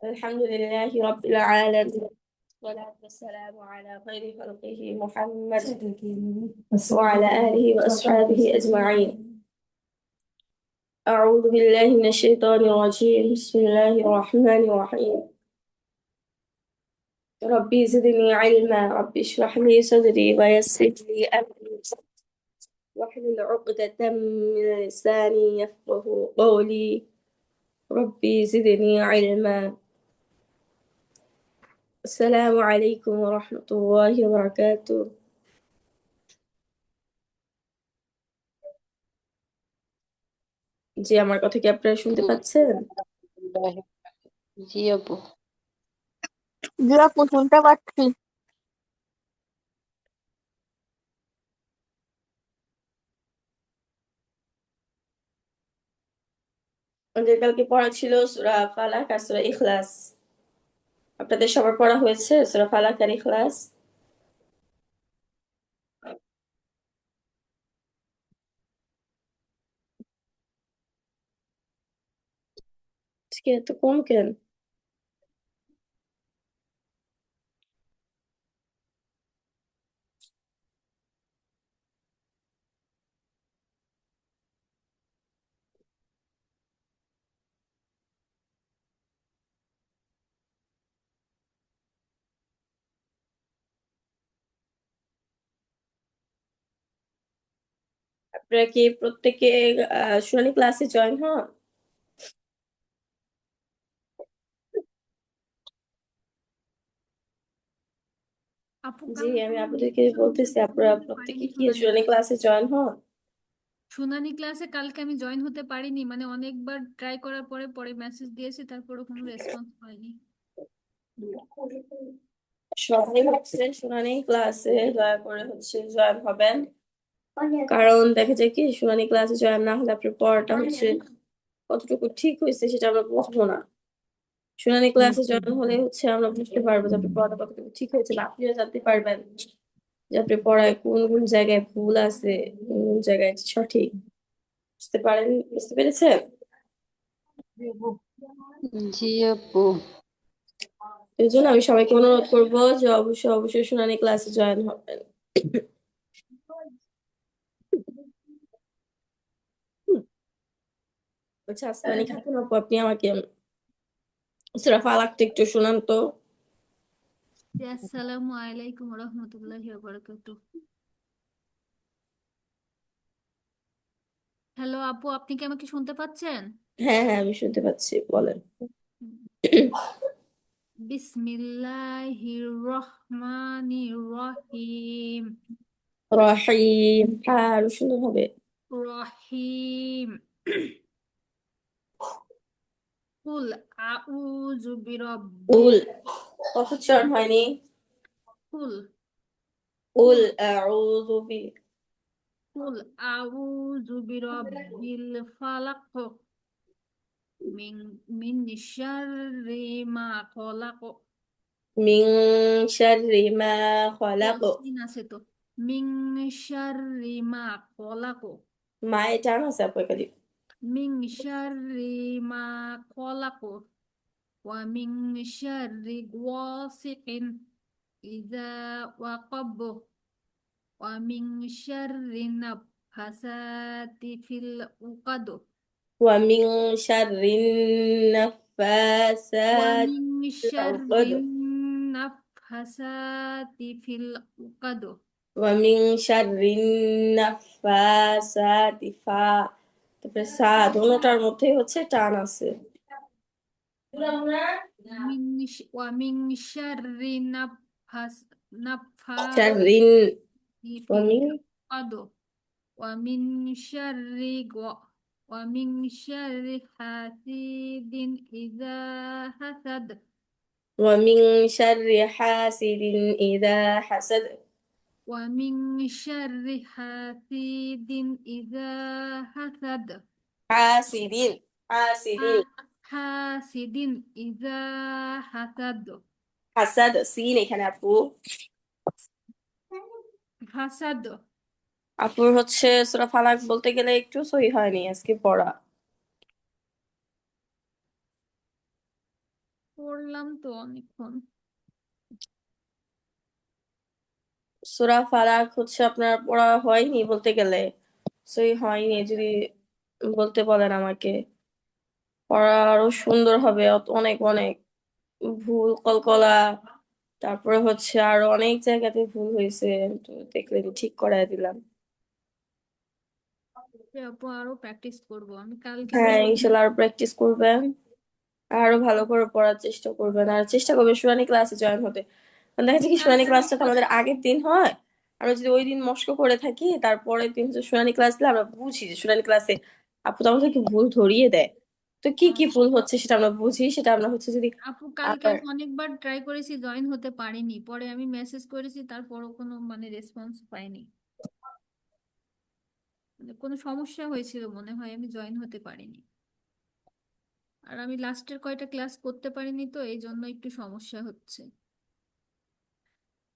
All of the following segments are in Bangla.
الحمد لله رب العالمين، والصلاة والسلام على خير خلقه محمد وعلى آله وأصحابه أجمعين. أعوذ بالله من الشيطان الرجيم. بسم الله الرحمن الرحيم. ربي زدني علما، ربي اشرح لي صدري ويسر لي أمري واحلل عقدة من لساني يفقه قولي. ربي زدني علما. السلام عليكم ورحمة الله وبركاته. জি, আমার কথা কি আপনারা শুনতে পাচ্ছেন? জি আপু। জি আপু, শুনতে পাচ্ছি। আমাদের কালকে পড়া ছিল সূরা ফালাক আর সূরা ইখলাস। আপনাদের সবার পড়া হয়েছে সূরা ফালাক আর ইখলাস? আজকে এত কম কেন? আপনারা কি প্রত্যেকে শুনানি ক্লাসে জয়েন হন? আপু জি, আমি কালকে আপনাদেরকে বলতেছি আপনারা প্রত্যেকে কি শুনানি ক্লাসে জয়েন হন? শুনানি ক্লাসে কালকে আমি জয়েন হতে পারিনি, মানে অনেকবার ট্রাই করার পরে পরে মেসেজ দিয়েছি, তারপরে কোনো রেসপন্স হয়নি। সবাই হচ্ছে শুনানি ক্লাসে দয়া করে জয়েন হবেন, কারণ দেখা যায় কি শুনানি ক্লাসে জয়েন না হলে আপনার পড়াটা কতটুকু ঠিক হয়েছে সেটা আমরা বুঝবো না। শুনানি ক্লাসে জয়েন হলে আমরা বুঝতে পারবো যে আপনার পড়াটা কতটুকু ঠিক হয়েছে, বা আপনিও জানতে পারবেন যে আপনার পড়ায় কোন কোন জায়গায় ভুল আছে, কোন কোন জায়গায় সঠিক। বুঝতে পেরেছেন? জি আপু। এই জন্য আমি সবাইকে অনুরোধ করবো যে অবশ্যই অবশ্যই শুনানি ক্লাসে জয়েন হবেন। আচ্ছা, আসমানি খাতুন আপু, আপনি আমাকে সূরা ফালাকটা একটু শোনান তো। আসসালামু আলাইকুম রহমতুল্লাহি ওয়া বারাকাতুহু। হ্যালো আপু, আপনি কি আমাকে শুনতে পাচ্ছেন? হ্যাঁ হ্যাঁ, আমি শুনতে পাচ্ছি, বলেন। বিসমিল্লাহির রহমানির রহিম। রহিম, আরো সুন্দর হবে। রহিম। কুল আউযু বিরাব্বিল উল কত চরণ হয়নি? কুল উল কুল আউযু বি কুল আউযু বিরাব্বিল ফালাক মিন মিন শাররি মা খলাক। মিন শাররি মা ও খলাক। সিন আছে তো। মিন শাররি মা খলাক। মায়ে টান আছে আপু একাধিক। মিন শাররি মা খলাক ওয়া মিন শাররি গাসিকিন ইযা ওয়াকাব ওয়া মিন শাররি নাফাসাতি ফিল উকাদ ওয়া মিন শাররিন ওয়া নাফাসাতি মিন ফিল উকদ শাররি নাফাসাতি ফিল উকাদ। ওয়া মিন শাররিন নাফাসাতি তারপরে দোনোটার মধ্যে টান আছে। ওয়া মিন শাররি নাফাসাতি শাররিন ওয়া ফিল মিন উকাদ ওয়া মিন শাররি ওয়া মিন শাররি হাসিদিন ইযা হাসাদ ওয়া মিন শাররি হাসিদিন ইযা হাসাদ ওয়া মিন শাররি হাসিদিন ইযা হাসাদ হাসিদিন হাসিদিন হাসিদিন ইযা হাসাদ হাসাদ সিন এখানে আপু। হাসাদ। আপুর সূরা ফালাক বলতে গেলে একটু সহি হয়নি আজকে পড়া। পড়লাম তো অনেকক্ষণ। সূরা ফালাক হচ্ছে আপনার পড়া হয়নি বলতে গেলে, সই হয়নি যদি বলতে বলেন আমাকে, পড়া আরো সুন্দর হবে, অনেক অনেক ভুল কলকলা, তারপরে হচ্ছে আরো অনেক জায়গাতে ভুল হয়েছে, তো দেখলে ঠিক করাই দিলাম। আপু আরো প্র্যাকটিস করব আমি কালকে হ্যাঁ, থেকে। ইনশাল্লাহ আরো প্র্যাকটিস করবেন, আরো ভালো করে পড়ার চেষ্টা করবেন, আর চেষ্টা করবেন শুনানি ক্লাসে জয়েন হতে। কারণ দেখা যাচ্ছে কি শুনানি ক্লাসটা তো আমাদের আগের দিন হয়, আর যদি ওই দিন মস্ক করে থাকি তারপরের দিন হচ্ছে শুনানি ক্লাস দিলে আমরা বুঝি যে শুনানি ক্লাসে আপু তো আমাদেরকে ভুল ধরিয়ে দেয়, তো কি কি ভুল হচ্ছে সেটা আমরা বুঝি, সেটা আমরা হচ্ছে যদি আপু কালকে আবার আমি অনেকবার ট্রাই করেছি, জয়েন হতে পারিনি, পরে আমি মেসেজ করেছি, তারপরও কোনো মানে রেসপন্স পাইনি। মানে কোনো সমস্যা হয়েছিল মনে হয়, আমি জয়েন হতে পারিনি। আর আমি লাস্টের কয়টা ক্লাস করতে পারিনি, তো এই জন্য একটু সমস্যা হচ্ছে।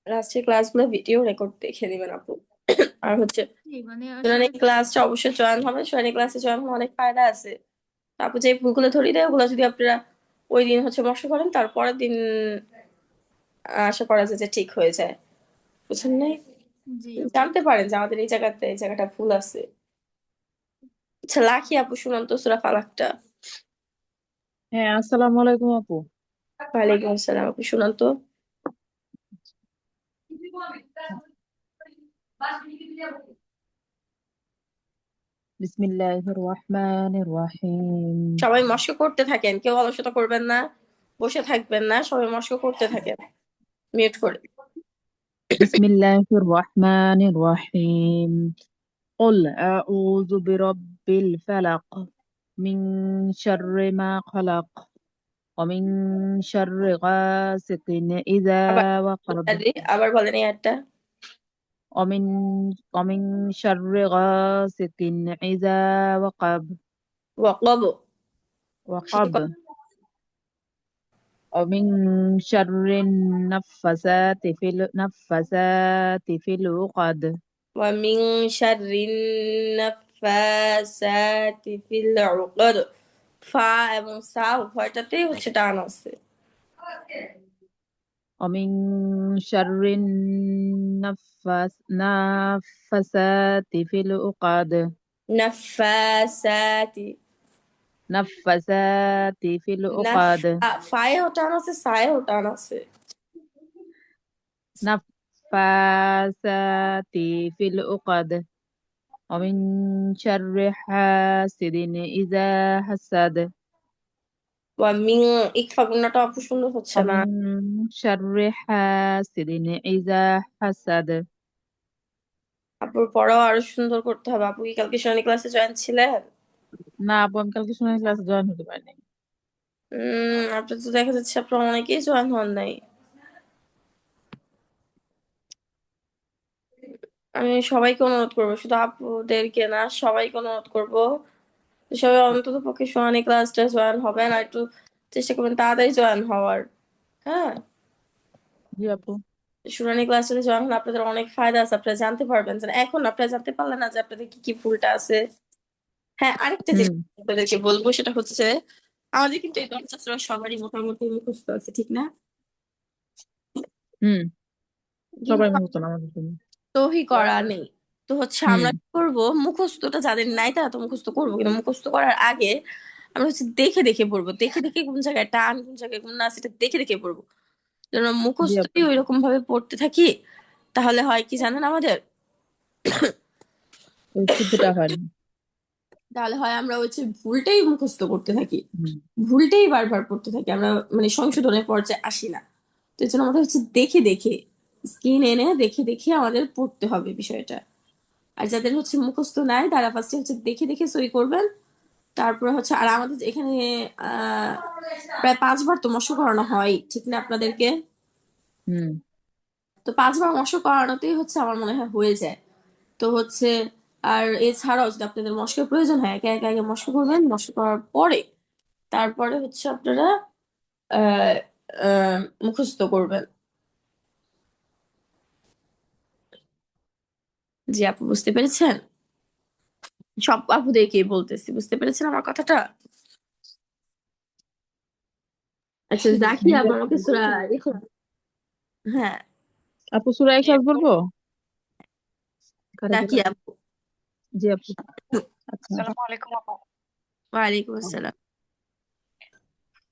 লাস্টের ক্লাসগুলো ভিডিও রেকর্ড দেখে নিবেন আপু। আর হচ্ছে মানে শুনানি আসলে ক্লাসটা অবশ্যই জয়েন হবে, শুনানি ক্লাসে জয়েন হওয়ার অনেক ফায়দা আছে। তারপর যে ভুলগুলো ধরিয়ে দেয় ওগুলো যদি আপনারা ওই দিন হচ্ছে মস্ক করেন তারপরের দিন আশা করা যায় যে ঠিক হয়ে যায়, বুঝছেন নাই? জি আপু। জানতে পারেন যে আমাদের এই জায়গাটা ভুল আছে। আচ্ছা লাকি আপু, শুনান তো সূরা ফালাকটা। হ্যাঁ, আসসালামু আলাইকুম আপু। ওয়ালাইকুম আসসালাম আপু, শুনান তো। বিসমিল্লাহির রহমানির রহিম। সবাই মস্ক করতে থাকেন, কেউ অলসতা করবেন না, বসে থাকবেন না, সবাই মস্ক করতে থাকেন মিউট করে। বিসমিল্লাহির রহমানির রহিম। قل أعوذ برب الفلق من شر ما خلق ومن شر غاسق إذا আবার وقب আবার বলেন এই একটা। ومن ومن شر غاسق إذا وقب ওয়াকব। وقب ومن شر النفاسات في العقد ومن شر النفاثات في العقد। ফা এবং সা উভয়টাতেই হচ্ছে টান আছে। ومن شر النفاسات في العقد নাফাসাতি। نفاسات في العقد ফায়েও টান আছে, সায়েও টান আছে। نفاسات في العقد ومن شر حاسد إذا حسد ওয়ামিং, ইকফা গুন্নাটা অপু সুন্দর হচ্ছে না। ومن شر حاسد إذا حسد। আপুর পড়াও আরো সুন্দর করতে হবে। আপু কি কালকে শনি ক্লাসে জয়েন ছিলেন? না আপু, আমি কালকে শুনে ক্লাসে জয়েন হতে পারিনি। আপনার তো দেখা যাচ্ছে আপনার অনেকেই জয়েন হন নাই। আমি সবাইকে অনুরোধ করবো, শুধু আপুদেরকে না, সবাইকে অনুরোধ করবো সবাই অন্তত পক্ষে সোয়ানি ক্লাসটা জয়েন হবেন, আর একটু চেষ্টা করবেন তাড়াতাড়ি জয়েন হওয়ার। হ্যাঁ, জি আপু। শুনানি ক্লাসে জয়েন হলে আপনাদের অনেক ফায়দা আছে, আপনারা জানতে পারবেন যে এখন আপনারা জানতে পারলেন না যে আপনাদের কি কি ভুলটা আছে। হ্যাঁ, আরেকটা জিনিস হুম আপনাদেরকে বলবো, সেটা হচ্ছে আমাদের কিন্তু এই দশটা সবারই মোটামুটি মুখস্থ আছে, ঠিক না? হুম কিন্তু সবাই মুহূর্ত আমাদের জন্য। সহি করা নেই। তো হচ্ছে হুম আমরা কি করবো, মুখস্থটা যাদের নাই তারা তো মুখস্থ করবো, কিন্তু মুখস্থ করার আগে আমরা হচ্ছে দেখে দেখে পড়বো, দেখে দেখে কোন জায়গায় টান কোন জায়গায় কোন না সেটা দেখে দেখে পড়বো। যেন জি আপু। মুখস্থই ওই রকম ভাবে পড়তে থাকি, তাহলে হয় কি জানেন আমাদের, ওই শুদ্ধটা হয় না। তাহলে হয় আমরা হচ্ছে ভুলটাই মুখস্থ করতে থাকি, হুম ভুলটাই বারবার পড়তে থাকি, আমরা মানে সংশোধনের পর্যায়ে আসি না। তো এই জন্য আমাদের হচ্ছে দেখে দেখে, স্ক্রিন এনে দেখে দেখে আমাদের পড়তে হবে বিষয়টা। আর যাদের হচ্ছে মুখস্থ নাই তারা ফার্স্টে হচ্ছে দেখে দেখে সই করবেন, তারপরে হচ্ছে আর আমাদের এখানে আহ প্রায় 5 বার তো মশক করানো হয়, ঠিক না আপনাদেরকে? হুম তো 5 বার মশক করানোতেই হচ্ছে আমার মনে হয় হয়ে যায়। তো হচ্ছে আর এছাড়াও যদি আপনাদের মশকের প্রয়োজন হয় একে একে আগে মশক করবেন, মশক করার পরে তারপরে হচ্ছে আপনারা আহ মুখস্থ করবেন। জি আপু, বুঝতে পেরেছেন? সব আপুদেরকেই বলতেছি, বুঝতে পেরেছেন আমার কথাটা? আচ্ছা জাকি জি আপু আপু। আমাকে সূরা ইখলাস, হ্যাঁ আপু সূরা ইখলাস বলবো? কারে জাকি বলা? আপু। জি আপু। আচ্ছা। আসসালামু আলাইকুম আপু। ওয়ালাইকুম আসসালাম।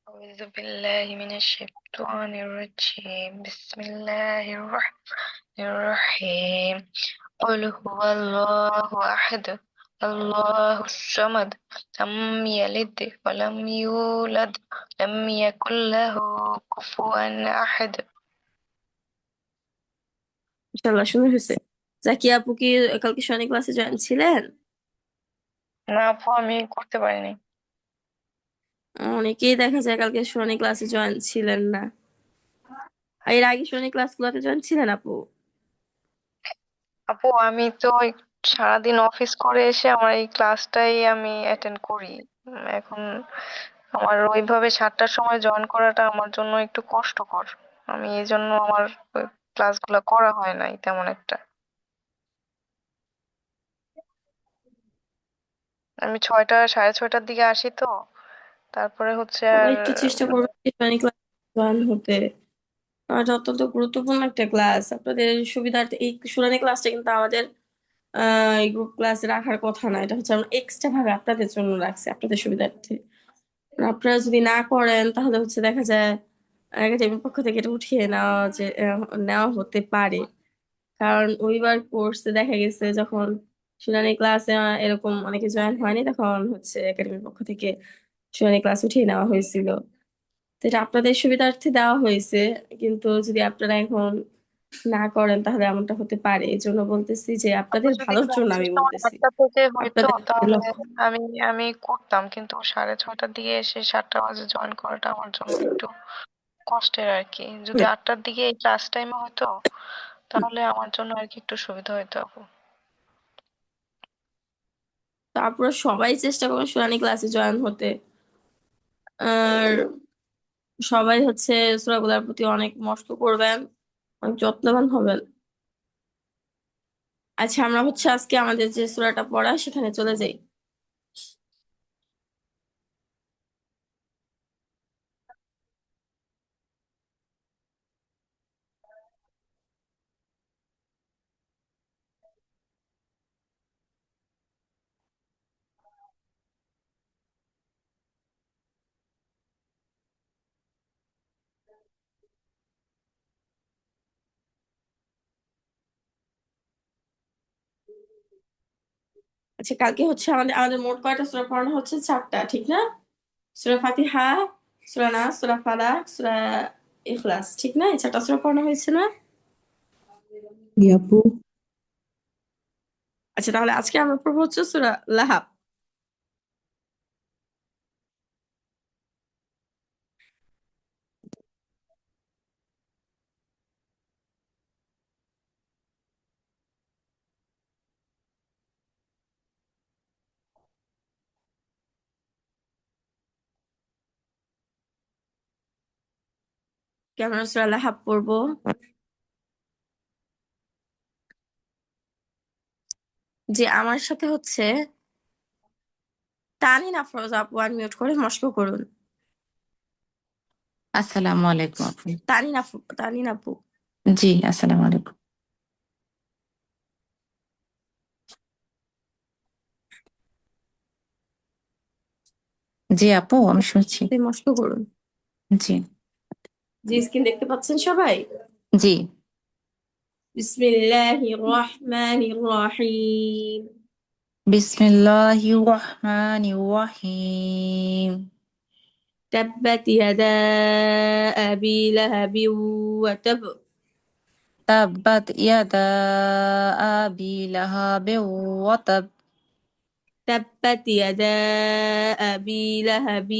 أعوذ بالله من الشيطان الرجيم بسم الله الرحمن الرحيم قل هو الله أحد الله الصمد لم يلد ولم يولد لم يكن له كفوا أحد। ইনশাআল্লাহ সুন্দর হয়েছে। জাকি আপু কি কালকে শনি ক্লাসে জয়েন ছিলেন? না আপু আমি করতে পারিনি। অনেকেই দেখা যায় কালকে শনি ক্লাসে জয়েন ছিলেন না। আর এর আগে শনি ক্লাসগুলোতে জয়েন ছিলেন আপু? আপু আমি তো সারাদিন অফিস করে এসে আমার এই ক্লাসটাই আমি অ্যাটেন্ড করি। এখন আমার ওইভাবে 7টার সময় জয়েন করাটা আমার জন্য একটু কষ্টকর। আমি এই জন্য আমার ওই ক্লাসগুলো করা হয় নাই তেমন একটা। আমি 6টা 6:30টার দিকে আসি তো, তারপরে হচ্ছে সবাই আর একটু চেষ্টা করবেন যে শনি ক্লাসে জয়েন হতে। আর এটা অত্যন্ত গুরুত্বপূর্ণ একটা ক্লাস আপনাদের সুবিধার্থে। এই শুনানি ক্লাসটা কিন্তু আমাদের এই গ্রুপ ক্লাসে রাখার কথা না, এটা হচ্ছে আমরা এক্সট্রা ভাবে আপনাদের জন্য রাখছি, আপনাদের সুবিধার্থে। আর আপনারা যদি না করেন তাহলে হচ্ছে দেখা যায় একাডেমির পক্ষ থেকে এটা উঠিয়ে নেওয়া হতে পারে। কারণ ওইবার কোর্সে দেখা গেছে যখন শুনানি ক্লাসে এরকম অনেকে জয়েন হয়নি, তখন হচ্ছে একাডেমির পক্ষ থেকে শুনানি ক্লাস উঠিয়ে নেওয়া হয়েছিল। তো এটা আপনাদের সুবিধার্থে দেওয়া হয়েছে, কিন্তু যদি আপনারা এখন না করেন তাহলে এমনটা হতে পারে। এই জন্য বলতেছি যে আপু আপনাদের যদি ভালোর জন্য ক্লাসের আমি সময় বলতেছি, 8টা থেকে হইতো আপনাদের তাহলে লক্ষ্য। আমি আমি করতাম, কিন্তু 6:30টার দিকে এসে 7টা বাজে জয়েন করাটা আমার জন্য একটু কষ্টের আর কি। যদি 8টার দিকে এই ক্লাস টাইমে হতো তাহলে আমার জন্য আর কি একটু সুবিধা হতো আপু। তারপর সবাই চেষ্টা করবেন শুনানি ক্লাসে জয়েন হতে। আর সবাই হচ্ছে সূরাগুলোর প্রতি অনেক মনোযোগ করবেন, অনেক যত্নবান হবেন। আচ্ছা আমরা হচ্ছে আজকে আমাদের যে সূরাটা পড়া সেখানে চলে যাই। আচ্ছা কালকে হচ্ছে আমাদের আমাদের মোট কয়টা সূরা পড়ানো হচ্ছে? 4টা, ঠিক না? সূরা ফাতিহা, সূরা নাস, সূরা ফালাক, সূরা ইখলাস, ঠিক না? এই 4টা সূরা পড়ানো হয়েছে না? জি আপু। আচ্ছা তাহলে আজকে আমরা পড়বো হচ্ছে সূরা লাহাব। আমরা সূরা লাহাব পড়বো। যে আমার সাথে হচ্ছে তানিন আফরোজ আপু আনমিউট করে মস্ক করুন। আসসালামু আলাইকুম আপু। তানিন আপু। জি আসসালামু আলাইকুম। জি আপু আমি শুনছি। মস্ক করুন। জি জি স্ক্রিন দেখতে পাচ্ছেন সবাই? জি। বিসমিল্লাহির রহমানির রহিম। বিসমিল্লাহির রহমানির রহিম। تبت يدا أبي لهب وتب। তাব্বাত ইয়াদা আবি লাহাবিন ওয়া তাব। تبت يدا أبي لهب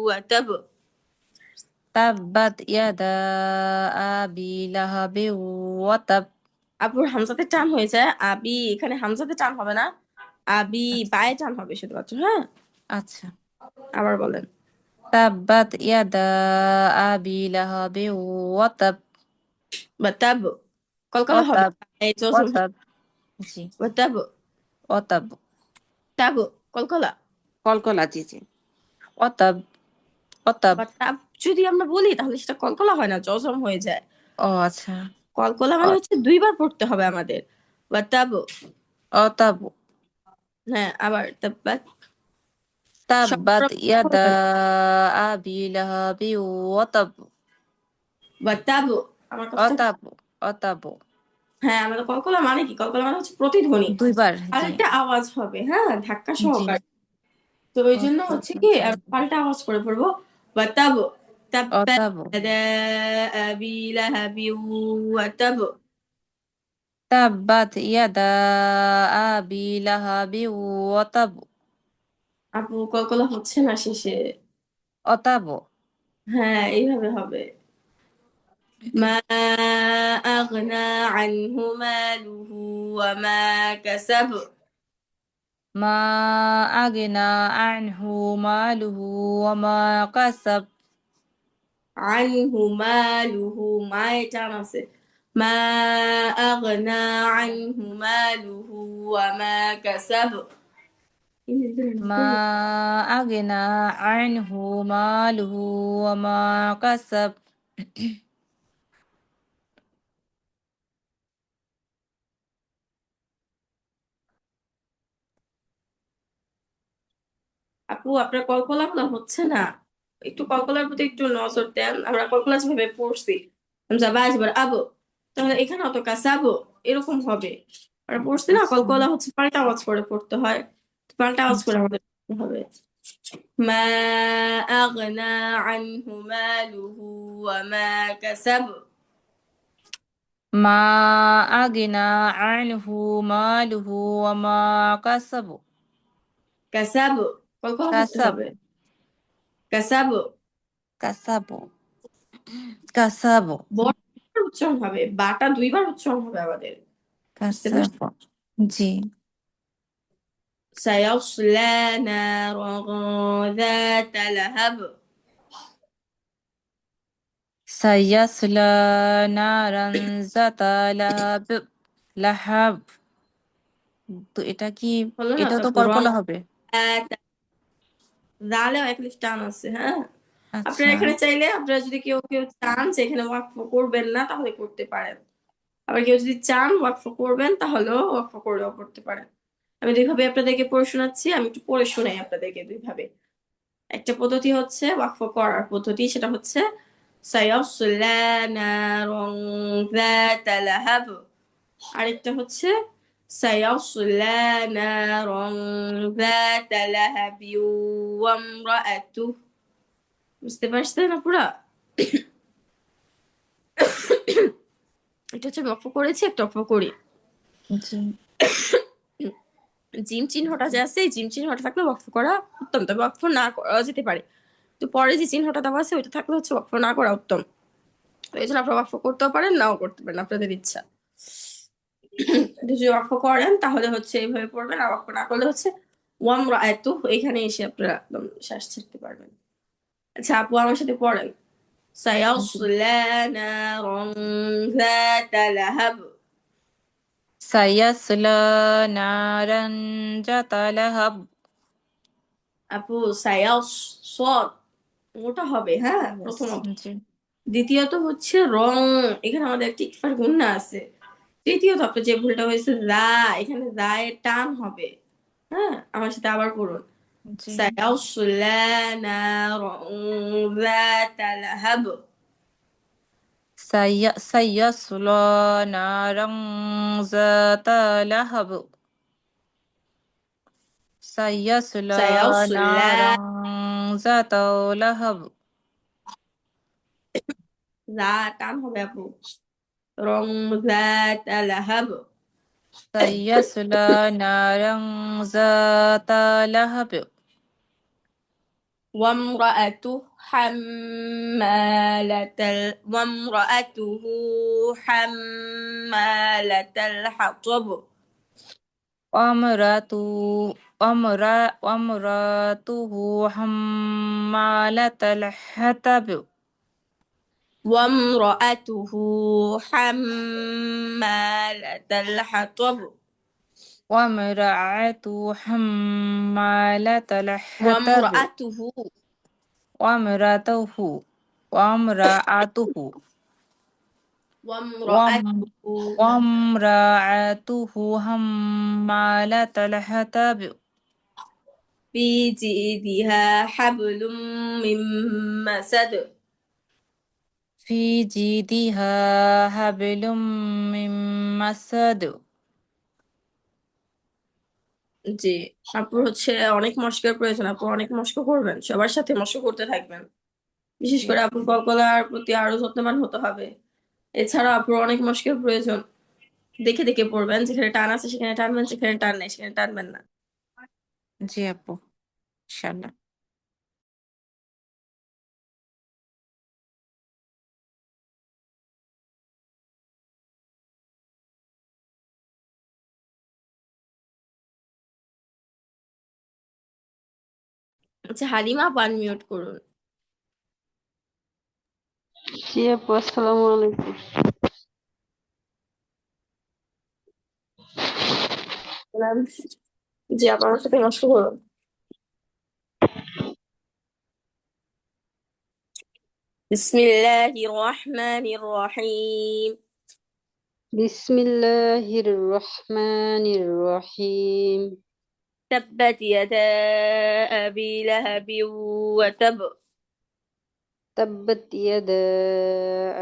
وتب। তাব্বাত ইয়াদা আবি লাহাবিন ওয়া তাব। আপুর হামজাতে টান হয়ে যায়, আবি এখানে হামজাতে টান হবে না, আবি আচ্ছা বায়ে টান হবে শুধুমাত্র। হ্যাঁ আচ্ছা। আবার বলেন। তাব্বাত ইয়াদা আবি লাহাবিন ওয়া তাব। বা তাব কলকলা ওয়া হবে তাব। এই ওয়া জজম। তাব। জি বা তাব ওয়া তাব। তাব কলকলা। কলকলা জি জি। ওয়া তাব। অতাব। বা তাব যদি আমরা বলি তাহলে সেটা কলকলা হয় না, জজম হয়ে যায়। ও আচ্ছা। কলকলা মানে হচ্ছে দুইবার পড়তে হবে আমাদের। বা তাব, অতাব। হ্যাঁ আবার তাব্বাত, তাব্বাত সব ইয়াদা আবি লাহাবি ওয়াতাব। বা তাব, আমার কথা, অতাব। অতাব। হ্যাঁ আমাদের কলকলা মানে কি, কলকলা মানে হচ্ছে প্রতিধ্বনি, দুইবার, জি। পাল্টা আওয়াজ হবে, হ্যাঁ ধাক্কা জি। সহকারে। তো ওই জন্য হচ্ছে কি আমরা পাল্টা আওয়াজ করে পড়বো। বা তাব, তাব্বাত অতাব। ইয়াদা আবি লাহাবি ওয়া তাব। তাব্বাত ইয়াদা আবি লাহাবি ওয়াতাব। আপু কলকলা হচ্ছে না শেষে। অতাব। হ্যাঁ এইভাবে হবে। মা আগনা আনহু মালুহু ওয়া মা কাসাব। মা আগনা আনহু মালুহু ওয়া মা কাসাব। আনহু মালুহু, মায়ে টান আছে। মা আগনা আনহু মালুহু ওয়া মা কাসাব। মা আগনা আনহু মালুহু ওয়া মা কাসাব। আপু আপনার কলকলা গুলো হচ্ছে না, একটু কলকলার প্রতি একটু নজর দেন। আমরা কলকলা যেভাবে পড়ছি যাবার আবো, তাহলে এখানে অত কাসাবো এরকম হবে। আমরা পড়ছি না আচ্ছা। কলকলা হচ্ছে পাল্টা আওয়াজ করে পড়তে হয়, তো পাল্টা আওয়াজ করে জি। আমাদের পড়তে হবে। মা আগনা আনহু মালুহু ওয়া মা কাসাব। মা আগনা আনহু মালুহু ওয়া মা কাসাব। কাসাব, কলকলা করতে কাসাব। হবে। কাসাব, কাসাব। কাসাব। বড় উচ্চারণ হবে, বাটা দুইবার উচ্চারণ হবে আমাদের, বুঝতে কাসাব। পারছেন? জি। سيصلى نارا ذات لهب। সায়াসলা নারান যাতা লাহাব। লাহাব। তো এটা কি, হলো না এটাও তো তো আপু, রং কলকলা হবে। দালেও এক লিফ টান আছে, হ্যাঁ। আপনারা আচ্ছা। এখানে চাইলে, আপনারা যদি কেউ কেউ চান যে এখানে ওয়াকফ করবেন না তাহলে করতে পারেন। আবার কেউ যদি চান ওয়াকফ করবেন তাহলেও ওয়াকফ করেও করতে পারেন। আমি দুইভাবে আপনাদেরকে পড়ে শোনাচ্ছি, আমি একটু পড়ে শোনাই আপনাদেরকে দুইভাবে। একটা পদ্ধতি হচ্ছে ওয়াকফ করার পদ্ধতি, সেটা হচ্ছে সায়াসলা নারন যাতা লাহাব। আরেকটা হচ্ছে সায়াসলা নারন যাতা লাহাবি ওয়া ইমরাআতুহু। বুঝতে পারছেন আপুরা? এটা হচ্ছে আমি অক্ষ করেছি, একটা অক্ষ করি। জি। জিম চিহ্নটা যে আছে, এই জিম চিহ্নটা থাকলে ওয়াকফ করা উত্তম, তবে ওয়াকফ না করা যেতে পারে। তো পরে যে চিহ্নটা দেওয়া আছে ওইটা থাকলে হচ্ছে ওয়াকফ না করা উত্তম। তো এই জন্য আপনারা ওয়াকফ করতেও পারেন, নাও করতে পারেন, আপনাদের ইচ্ছা। যদি ওয়াকফ করেন তাহলে হচ্ছে এইভাবে পড়বেন, আর ওয়াকফ না করলে হচ্ছে ওয়ামরাআতুহু, এখানে এসে আপনারা একদম শ্বাস ছাড়তে পারবেন। আচ্ছা আপু আমার সাথে পড়েন। জি। সায়াসলা নারন যাতা লাহাব। সায়াসলা নারান যাতা লাহাব। আপু সায়াস, সদ ওটা হবে, হ্যাঁ Yes, প্রথমত। জি। দ্বিতীয়ত হচ্ছে রং, এখানে আমাদের একটি ইকফার গুন্না আছে। তৃতীয়ত আপনার যে ভুলটা হয়েছে রা, এখানে রা এর টান হবে। হ্যাঁ আমার সাথে আবার পড়ুন। জি। সায়াসলা নারন যাতা লাহাব। সায়াসলা নারান যাতা লাহাব। সায়াসলা সায়াসলা, নারান যাতা লাহাব। রা টান হবে আপু। রং যাতা লাহাব। সায়াসলা নারান যাতা লাহাব। وامرأته حمالة الحطب. وامرأته وامرأته حمالة الحطب. وامرأته حمالة الحطب. وامرأته حمالة الحطب. وامرأته ওয়ামরাতাহু ওয়ামরাআতুহু ওয়ামরাআতুহু ওয়ামরাআতুহু হাম্মালাতাল হাতাব ফি জিদিহা হাবলুম মিন মাসাদ। ফি জিদিহা হাবলুম মিন মাসাদ। জি, আপুর হচ্ছে অনেক মশকের প্রয়োজন, আপু অনেক মশক করবেন, সবার সাথে মশক করতে থাকবেন। বিশেষ জি করে আপুর কলকলার প্রতি আরো যত্নবান হতে হবে। এছাড়া আপুর অনেক মশকের প্রয়োজন, দেখে দেখে পড়বেন, যেখানে টান আছে সেখানে টানবেন, যেখানে টান নেই সেখানে টানবেন না। জি আপু, ইনশাআল্লাহ। আচ্ছা, হালিমা আপু আনমিউট করুন। জি আপু, আসসালামু আলাইকুম। জি, আপু আমার সাথে নষ্ট করুন। বিসমিল্লাহির রহমানির রহিম। বিসমিল্লাহির রহমানির রহিম। تبت يدا أبي لهب وتب তাব্বাত ইয়াদা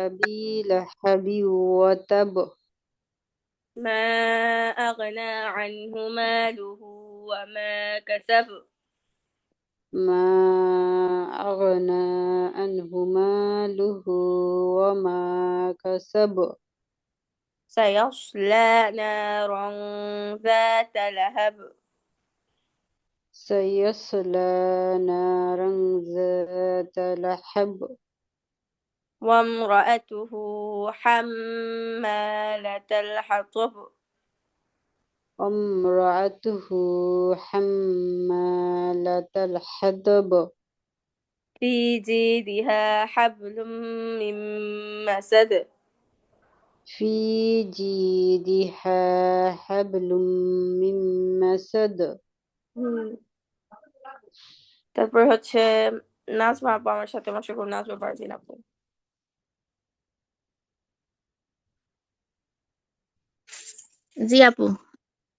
আবি লাহাবি ওয়া তাব। ما أغنى عنه ماله وما كسب মা আগনা আনহু মালুহু ওয়া মা কাসাব। سيصلى نارا ذات لهب সায়াসলা নারান যাতা লাহাব। وامرأته حمالة الحطب وامرأته حمالة الحطب. في جيدها حبل من مسد في جيدها حبل من مسد. তারপর হচ্ছে নাজমা আপু আমার সাথে মশা করুন, নাজমা পারভিন আপু। জি আপু,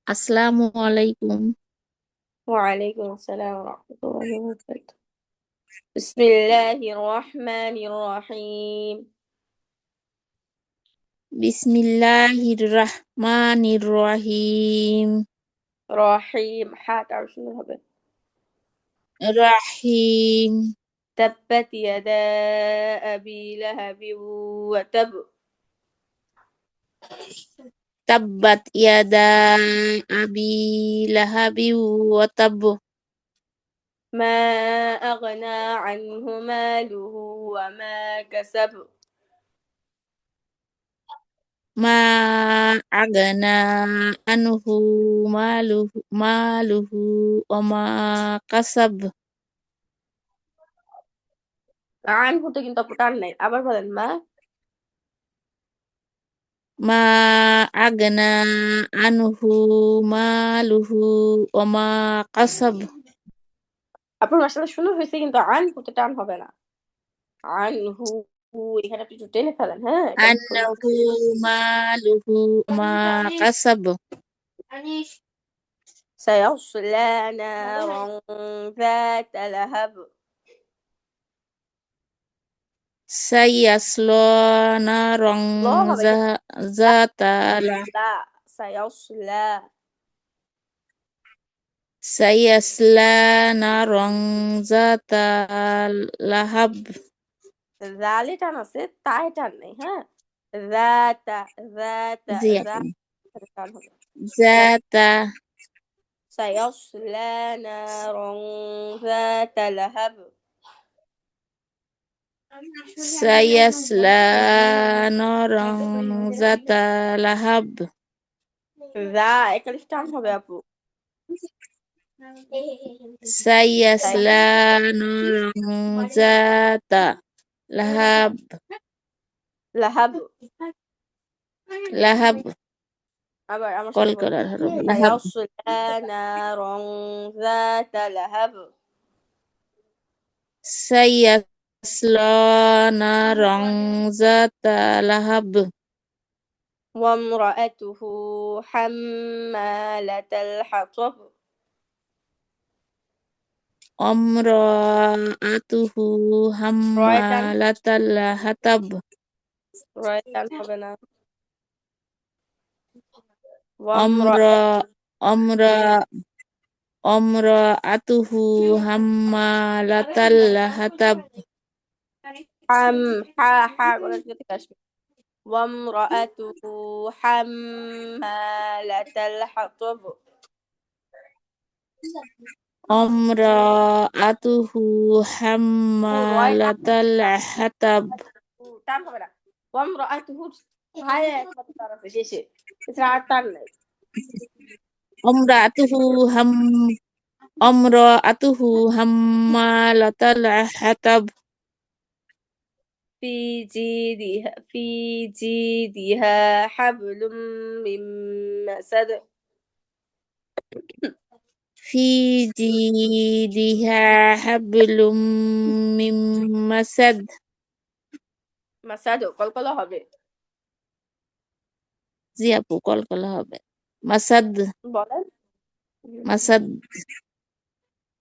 আসসালামু আলাইকুম। وعليكم السلام ورحمة الله وبركاته. بسم الله الرحمن الرحيم. বিসমিল্লাহির রহমানির রহিম। رحيم حاء تعرف شنو হবে? রাহিম। تبت يدا أبي لهب وتب তাব্বাত ইয়াদা আবি লাহাবি ওয়া তাব। ما أغنى عنه ماله وما كسب মা আগনা আনহু মালুহু ওয়া মা কাসাব। عنه তো কিন্তু আপু টান নাই, আবার বলেন মা মা আগনা আনহু মালুহু ওয়া মা কাসাব। আপুর মাসাল্লাহ সুন্দর হয়েছে, কিন্তু আনহু তো টান হবে না। আনহু এখানে আপনি একটু টেনে ফেলেন, হ্যাঁ এটা ভুল হবে। আন্নাহু মালুহু মা কাসাব। سيصلى نارا ذات لهب সাইয়াসলা নারং ল হবে না, لا জাতা لا سيصلى সাইয়াসলা নারং জাতা লাহাব। জালে টান আছে, তাই টান নেই, হ্যাঁ। ذات ذات জি আপু। ذات টান হবে। জাতা سيصلى نارا ذات لهب সাইয়াসলা নারং জাতা লাহাব। ذا একালিফ টান হবে আপু। সাইয়াসলা নারং জাতা লাহাব। লাহাব লাহাব আবার আমার কল সাথে বলেন। করার হরফ লাহাব। سيصلى نارا ذات لهب سيصلى نارا ذات لهب وامرأته حمالة الحطب امرأته রয়টান حمالة الحطب রয়টান হবে না امرأ امرأ امرأته حمالة الحطب হা গলার দিকে থেকে আসবে وامرأته حمالة الحطب امرأته রয়টান حمالة الحطب টান হবে না وامرأته ভাই একটা টান আছে শেষে এছাড়া আর টান নাই امرأته امرأته حمالة الحطب في جيدها حبل من مسد في جيدها حبل من مسد মাসাদো কলকলা হবে জি আপু কলকলা হবে মাসাদ বলেন মাসাদ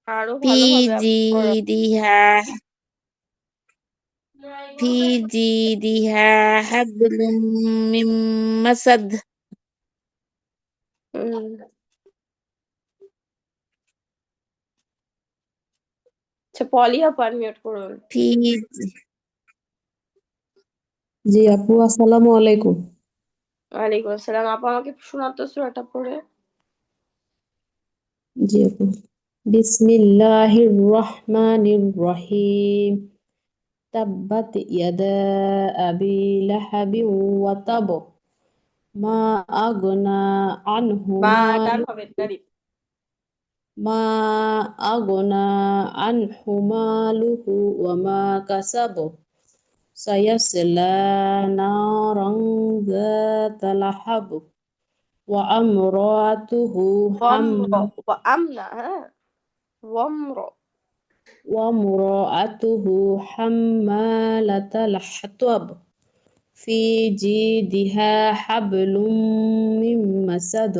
আরো في ভালোভাবে আপনি পড়ান। جيدها في جيدها حبل من مسد আচ্ছা পলি আপু আনমিউট করুন في জি আপু, আসসালামু আলাইকুম। ওয়ালাইকুম আসসালাম আপু আমাকে শোনান তো সূরাটা পড়ে জি আপু। বিসমিল্লাহির রহমানির রহিম। তাব্বাত ইয়াদা আবি লাহাবি ওয়া তাব। মা আগনা আনহু মা মাল টান হবে তারিফ মা আগনা আনহু মালুহু ওয়া মা কাসাব। সায়াসলা নারান যাতা লাহাব ওয়া আমরাতুহু আমনা হ্যাঁ ওয়ামর وامرأته حمالة الحطب في جيدها حبل من مسد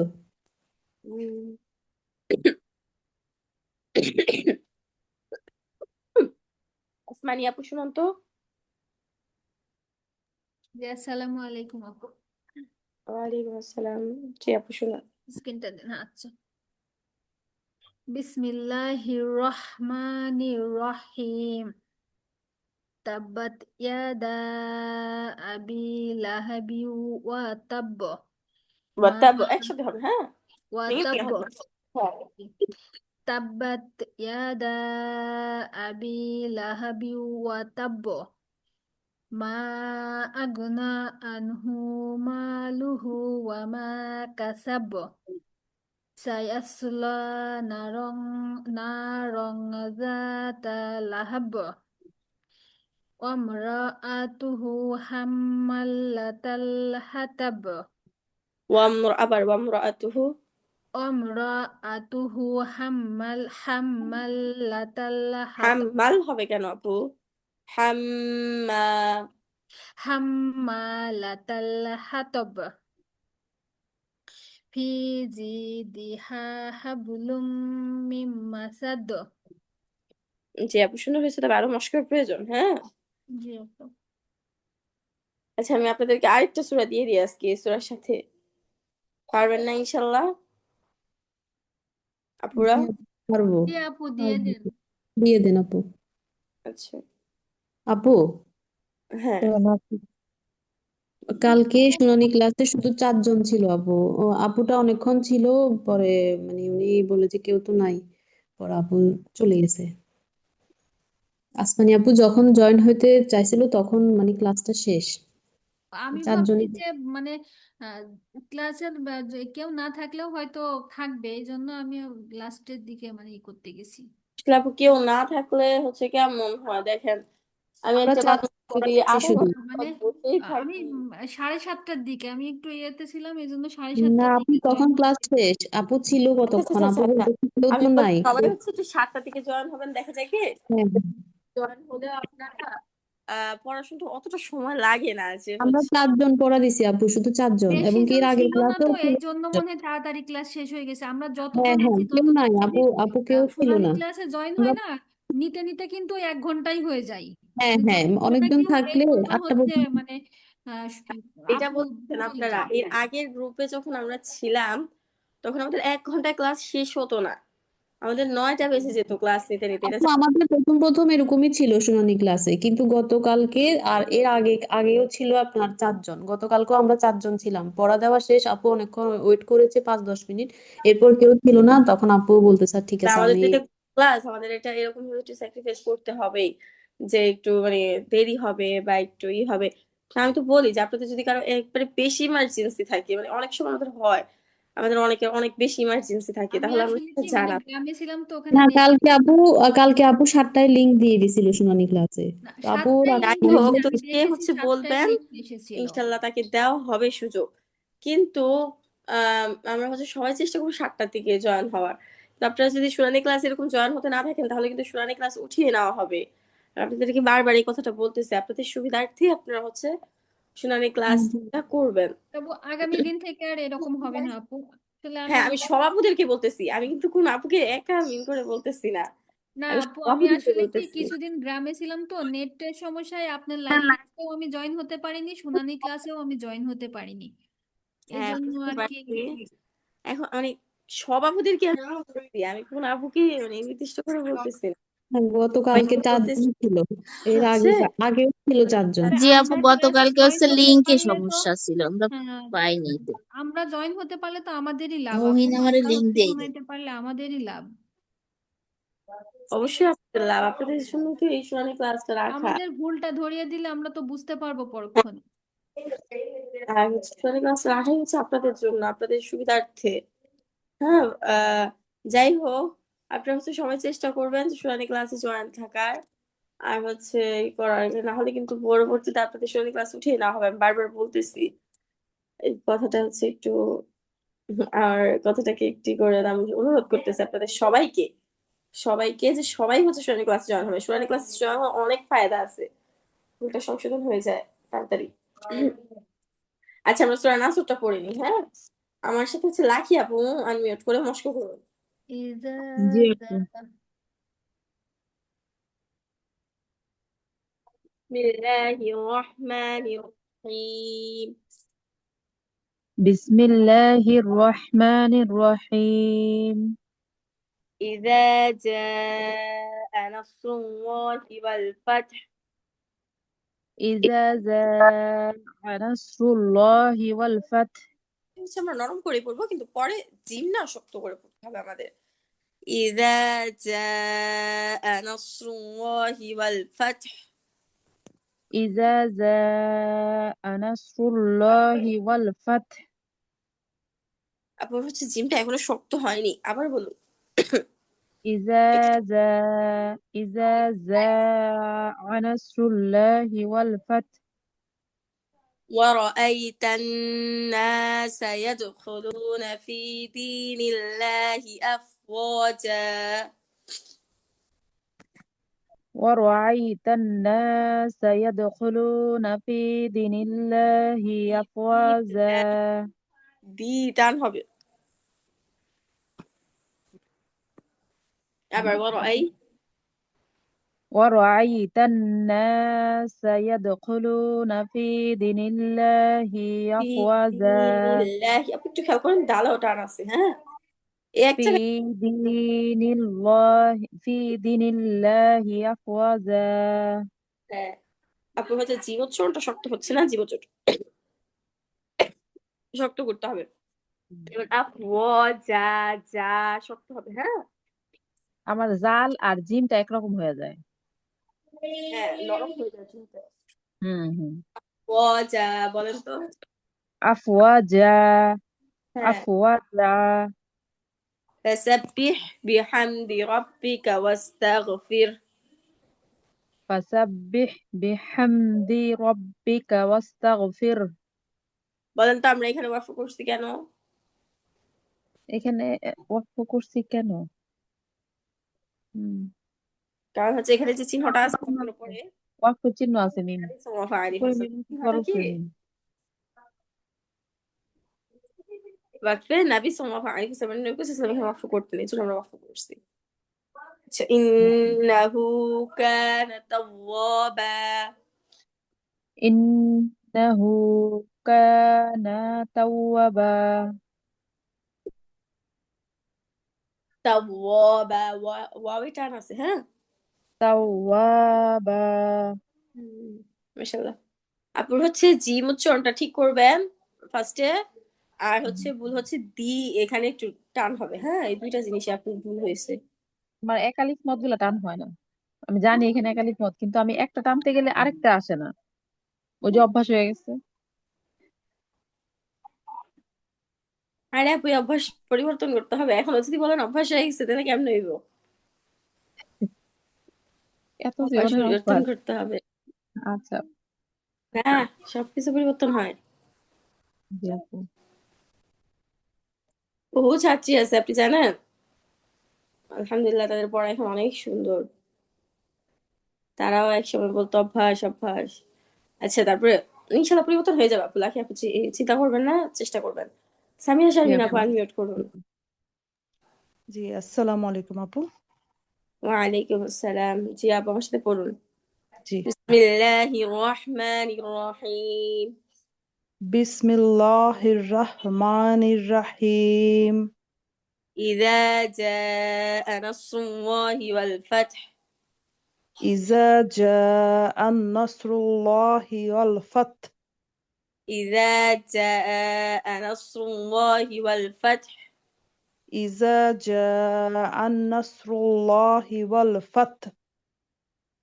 আসমানি আপু শুনুন তো জি আসসালামু আলাইকুম আপু ওয়ালাইকুম আসসালাম জি আপু শুনুন স্ক্রিনটা দেন আচ্ছা বিসমিল্লাহির রহমানির রহিম তাব্বাত ইয়াদা আবি লাহাবি ওয়া তাব্ব মা একসাথে হবে হ্যাঁ ওয়া ভেঙে ভেঙে তাব্ব হবে হ্যাঁ তাব্বাত ইয়াদা আবি লাহাবি ওয়া তাব্ব মা আগনা আনহু মালুহু ওয়া মা কাসাব সায়াসলা নারং যাতা লাহাব ওয়ামরাআতুহু হাম্মালাতাল হাতাব আবার ওয়ামরাআতুহু ওয়ামরাআতুহু হাম্মালাতাল হাতাব হাম্মাল হবে কেন আপু হাম্মা হাম্মালাতাল হাতাব ফি জিদিহা হাবলুম মিন মাসাদ জি আপু সুন্দর হয়েছে তবে আরো মশকের প্রয়োজন হ্যাঁ জি আপু আচ্ছা আমি আপনাদেরকে আরেকটা সূরা দিয়ে দিই আজকে এই সূরার সাথে পারবেন না ইনশাল্লাহ আপুরা জি আপু, পারবো। জি আপু দিয়ে দিন দিয়ে দেন আপু। আচ্ছা আপু, হ্যাঁ কালকে শুনানি ক্লাসে শুধু 4 জন ছিল আপু। আপুটা অনেকক্ষণ ছিল, পরে মানে উনি বলে যে কেউ তো নাই, পরে আপু চলে গেছে। আসমানি আপু যখন জয়েন হইতে চাইছিল তখন মানে ক্লাসটা শেষ। আমি 4 ভাবছি জনই যে মানে ক্লাসের কেউ না থাকলেও হয়তো থাকবে এই জন্য আমি লাস্টের দিকে মানে ই করতে গেছি আসলে আপু কেউ না থাকলে হচ্ছে কেমন হয় দেখেন আমি আমরা একটা 4 মানুষ জন যদি পড়াইছি 8 শুধু। ঘন্টা মানে বসেই আমি থাকি 7:30টার দিকে আমি একটু ইয়েতে ছিলাম এই জন্য সাড়ে না সাতটার আপু, দিকে তখন জয়েন ক্লাস করছি শেষ। আপু ছিল আচ্ছা কতক্ষণ, আচ্ছা আপু আচ্ছা আচ্ছা বলতে কেউ আমি তো বলছি নাই। সবাই হচ্ছে একটু 7টা থেকে জয়েন হবেন দেখা যায় কি হ্যাঁ, জয়েন হলেও আপনারা পড়াশোনাটা অতটা সময় লাগে না যে আমরা হচ্ছে 4 জন পড়া দিছি আপু, শুধু 4 জন, এবং বেশি কি জন এর আগের ছিল না ক্লাসেও তো, ছিল এই জন্য 4 জন। মনে হয় তাড়াতাড়ি ক্লাস শেষ হয়ে গেছে। আমরা হ্যাঁ যতজন হ্যাঁ, আছি কেউ নাই ততজন যদি আপু কেউ ছিল শুনানি না। ক্লাসে জয়েন আমরা হয় না, নিতে নিতে কিন্তু 1 ঘন্টাই হয়ে যায়। হ্যাঁ মানে হ্যাঁ, জয়েন হবে না অনেকজন কেউ, এই থাকলে জন্য 8টা হচ্ছে পর্যন্ত। মানে এটা আপু বলছেন চলে আপনারা, যায়। এর আগের গ্রুপে যখন আমরা ছিলাম তখন আমাদের 1 ঘন্টায় ক্লাস শেষ হতো না, আমাদের 9টা বেজে যেত ক্লাস নিতে নিতে। এটা আপু আমাদের প্রথম এরকমই ছিল শুনানি ক্লাসে, কিন্তু গতকালকে আর এর আগেও ছিল আপনার 4 জন। গতকালকেও আমরা 4 জন ছিলাম, পড়া দেওয়া শেষ, আপু অনেকক্ষণ ওয়েট করেছে 5-10 মিনিট, এরপর কেউ ছিল না, তখন আপু বলতে স্যার ঠিক আছে আমাদের আমি। তো এটা ক্লাস, আমাদের এটা এরকম ভাবে একটু স্যাক্রিফাইস করতে হবেই যে একটু মানে দেরি হবে বা একটু হবে। আমি তো বলি যে আপনাদের যদি কারো একবারে বেশি ইমার্জেন্সি থাকে, মানে অনেক সময় আমাদের হয়, আমাদের অনেক বেশি ইমার্জেন্সি থাকে, আমি তাহলে আমরা আসলে সেটা কি মানে জানাবো। গ্রামে ছিলাম তো, ওখানে না, নেট কালকে আপু 7টায় লিংক দিয়ে দিছিল শুনানি ক্লাসে, না, তো আপু 7টায় রাগ লিঙ্ক যাই হোক, এসেছে, করেননি। তো আমি যে দেখেছি হচ্ছে 7টায় বলবেন লিঙ্ক এসেছিল। ইনশাল্লাহ তাকে দেওয়া হবে সুযোগ। কিন্তু আমরা হচ্ছে সবাই চেষ্টা করবো 7টার দিকে জয়েন হওয়ার। তো আপনারা যদি শুনানি ক্লাস এরকম জয়েন হতে না থাকেন তাহলে কিন্তু শুনানি ক্লাস উঠিয়ে নেওয়া হবে। আর আপনাদেরকে বারবার এই কথাটা বলতেছে, আপনাদের সুবিধার্থে আপনারা হচ্ছে শুনানি ক্লাসটা করবেন। তবু আগামী দিন থেকে আর এরকম হবে না আপু। আসলে আমি হ্যাঁ, আমি সব আপুদেরকে বলতেছি, আমি কিন্তু কোন আপুকে একা মিন করে বলতেছি না, না আমি আপু, সব আমি আপুদেরকে আসলে কি বলতেছি। কিছুদিন গ্রামে ছিলাম তো, নেটের সমস্যায় আপনার লাইভ ক্লাসেও আমি জয়েন হতে পারিনি, শুনানি ক্লাসেও আমি জয়েন হতে পারিনি, এই হ্যাঁ, জন্য বুঝতে আর কি। পারছি। এখন মানে সব আপুদেরকে আমি বলতেছি, আমি কোন আপুকে মানে নির্দিষ্ট করে বলতেছি না। হ্যাঁ, গতকালকে সবাইকে 4 জন বলতেছি ছিল, এর হচ্ছে আগেও ছিল 4 জন। জি আপু, আমরা ক্লাসে গতকালকে জয়েন হচ্ছে হতে লিঙ্কে পারলে তো, সমস্যা ছিল, আমরা হ্যাঁ, পাইনি তো। আমরা জয়েন হতে পারলে তো আমাদেরই লাভ আপু, তৌহিন আমারে আমরা লিঙ্ক হচ্ছে দেই শোনাইতে পারলে আমাদেরই লাভ। অবশ্যই আপনাদের লাভ, আপনাদের জন্য তো এই শুনানি ক্লাসটা রাখা। আমাদের ভুলটা ধরিয়ে দিলে আমরা তো বুঝতে পারবো পরক্ষণে। আর হচ্ছে শুনানি ক্লাস রাখাই হচ্ছে আপনাদের জন্য, আপনাদের সুবিধার্থে। হ্যাঁ, যাই হোক, আপনারা হচ্ছে সবাই চেষ্টা করবেন যে শুনানি ক্লাসে জয়েন থাকার। আর হচ্ছে ই করার, না হলে কিন্তু পরবর্তীতে আপনাদের শুনানি ক্লাস উঠিয়ে না হবে, আমি বারবার বলতেছি এই কথাটা হচ্ছে একটু। আর কথাটাকে একটি করে আমি অনুরোধ করতেছি আপনাদের সবাইকে যে সবাই হচ্ছে শুনানি ক্লাস জয়েন হবে। শুনানি ক্লাস জয়েন হওয়ার অনেক ফায়দা আছে, ভুলটা সংশোধন হয়ে যায় তাড়াতাড়ি। আচ্ছা, আমরা সূরা নাসরটা পড়িনি। হ্যাঁ, আমার সাথে হচ্ছে লাকি আপু আনমিউট করে মস্ক করুন। إذا জি আপু। جاء বিসমিল্লাহির রহমানির রহিম। বিসমিল্লাহির রহমানির রহিম। إذا جاء نصر الله والفتح। ইজা জাআ নাসরুল্লাহি ওয়াল ফাতহ। হচ্ছে আমরা নরম করে পড়বো, কিন্তু পরে জিম না শক্ত করে পড়তে হবে আমাদের। إذا جاء نصر الله والفتح। ইজা জাআ নাসরুল্লাহি ওয়াল ফাতহ। আপনার হচ্ছে জিমটা এখনো শক্ত হয়নি, আবার বলুন। ইজা জাআ নাসরুল্লাহি ওয়াল ফাতহ। ورأيت الناس يدخلون في دين الله أفواجا। ورأيت الناس يدخلون في دين الله أفواجا. দি টান হবে। আবার ورأيت الناس يدخلون في دين الله أفواجا. আপনি একটু খেয়াল করেন, ডালাও টান আছে। হ্যাঁ, এই এক في জায়গায়। في دين الله أفواجا. হ্যাঁ, আপনার হচ্ছে জীবোচ্চারণটা শক্ত হচ্ছে না, জীবোচ্চারণ শক্ত করতে হবে। এবার যা যা শক্ত হবে। হ্যাঁ আমার জাল আর জিমটা একরকম হয়ে যায়। হ্যাঁ, নরম হয়ে যাচ্ছে। হুম হুম। যা বলেন তো। أفواجا. হ্যাঁ, أفواجا. فسبح بحمد ربك واستغفر। فسبح بحمد ربك واستغفر. বলেন তো আমরা এখানে ওয়াকফ করছি কেন? এখানে ওয়াকফ করছি কেন? হুম কারণ হচ্ছে এখানে যে চিহ্নটা আছে ওখানে পরে ওয়াক্ফ চিহ্ন আছে নিন ইসমা ফাইল করে আছে নিন চিহ্নটা খরচ কি করে নিন ওয়াকফে নবী সাল্লাল্লাহু আলাইহি ওয়াসাল্লাম নবী সাল্লাল্লাহু আলাইহি ওয়াকফ করতেন এই জন্য আমরা ওয়াকফ করছি আচ্ছা ইন্নাহু কানা তাওয়াবা ইন্নাহু কানা তাওয়াবা তাওয়াবা ওয়াও টান আছে হ্যাঁ তাওয়াবা মাশাআল্লাহ আপুর হচ্ছে জিম উচ্চারণটা ঠিক করবেন ফার্স্টে আর হচ্ছে ভুল হচ্ছে দি এখানে একটু টান হবে হ্যাঁ এই দুইটা জিনিসে আপনার ভুল হয়েছে আমার একালিফ মত গুলা টান হয় না আমি জানি এখানে একালিফ মত কিন্তু আমি একটা টানতে গেলে আরেকটা আসে না ওই যে অভ্যাস হয়ে গেছে আরে আপু এই অভ্যাস পরিবর্তন করতে হবে এখন যদি বলেন অভ্যাস হয়ে গেছে তাহলে কেমন হইব এত অভ্যাস জীবনের পরিবর্তন অভ্যাস করতে হবে আচ্ছা হ্যাঁ সবকিছু পরিবর্তন হয় জি আপু বহু ছাত্রী আছে আপনি জানেন আলহামদুলিল্লাহ তাদের পড়া এখন অনেক সুন্দর তারাও একসময় বলতো অভ্যাস অভ্যাস আচ্ছা তারপরে ইনশাল্লাহ পরিবর্তন হয়ে যাবে আপু লাখি আপু চিন্তা করবেন না চেষ্টা করবেন সামিয়া জি শারমিন আপু আপু আনমিউট করুন জি আসসালামু আলাইকুম আপু ওয়ালাইকুম আসসালাম জি আপু আমার সাথে পড়ুন জি বিসমিল্লাহির রহমানির রহিম বিসমিল্লাহির রহমানির রহিম إذا جاء نصر الله والفتح ইজা জাআ নাসরুল্লাহি ওয়াল ফাতহ إذا جاء نصر الله والفتح ইজা জাআ নাসরুল্লাহি ওয়াল ফাতহ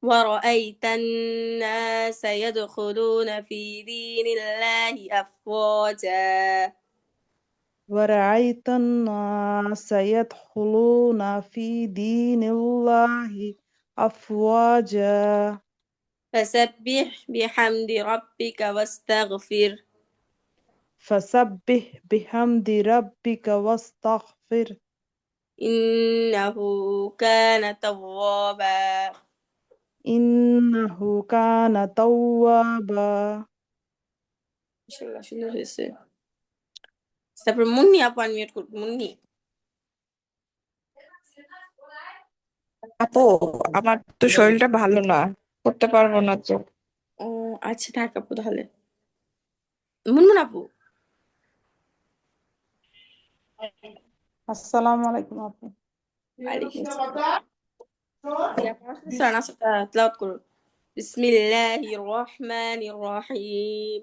ورأيت الناس يدخلون في دين الله أفواجا ورأيت الناس يدخلون في دين الله أفواجا فسبح بحمد ربك واستغفر فسبح بحمد ربك واستغفر إنه كان توابا إنه كان توابا মাশাআল্লাহ সুন্দর হয়েছে তারপর মুন্নি আপু আনমিউট করুন মুন্নি আপু আমার তো শরীরটা ভালো না করতে পারবো না তো ও আচ্ছা থাক আপু তাহলে মুনমুন আপু আসসালামু আলাইকুম আপু ওয়ালাইকুম আসসালাম জি আপু আমার সাথে সুরা নাসটা তেলাওয়াত করুন বিসমিল্লাহির রহমানির রহিম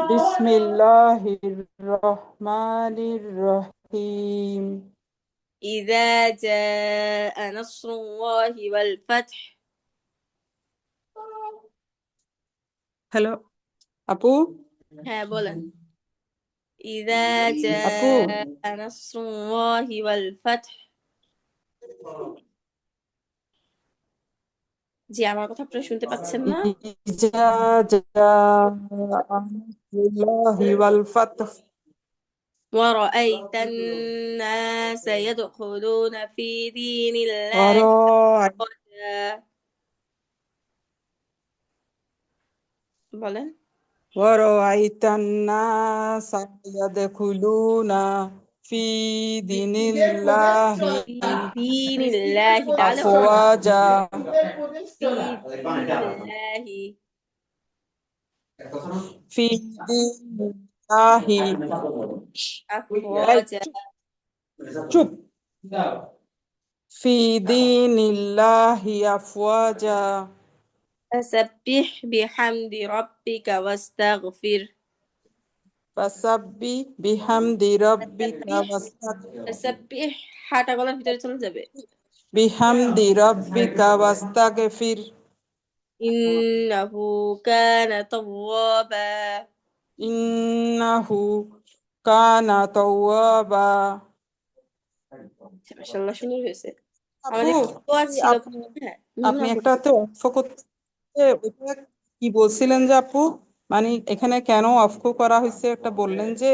বিসমিল্লাহির রহমানির রহিম إذا جاء نصر الله والفتح হ্যালো আপু হ্যাঁ বলেন إذا আপু جاء نصر الله والفتح জি আমার কথা আপনারা শুনতে পাচ্ছেন না ইজা জাআ নাসরুল্লাহি ওয়াল ফাতহ ورأيت الناس يدخلون في دين الله أفواجا বলেন ورأيت الناس يدخلون في دين الله في دين الله تعالى أفواجا في دين الله في دين الله أفواجا চুপ في دين الله أفواجا فسبح بحمد ربك واستغفر فسبح بحمد ربك واستغفر فسبح হাঁটা গলার ভিতরে চলে যাবে بحمد ربك واستغفر إنه كان توابا إنه كان توابا মাশাআল্লাহ সুন্দর হয়েছে আপু আমাদের কি দোয়া ছিল হ্যাঁ আপনি একটাতে অফ করতে ওইটা কি বলছিলেন যে আপু মানে এখানে কেন অফ করা হয়েছে একটা বললেন যে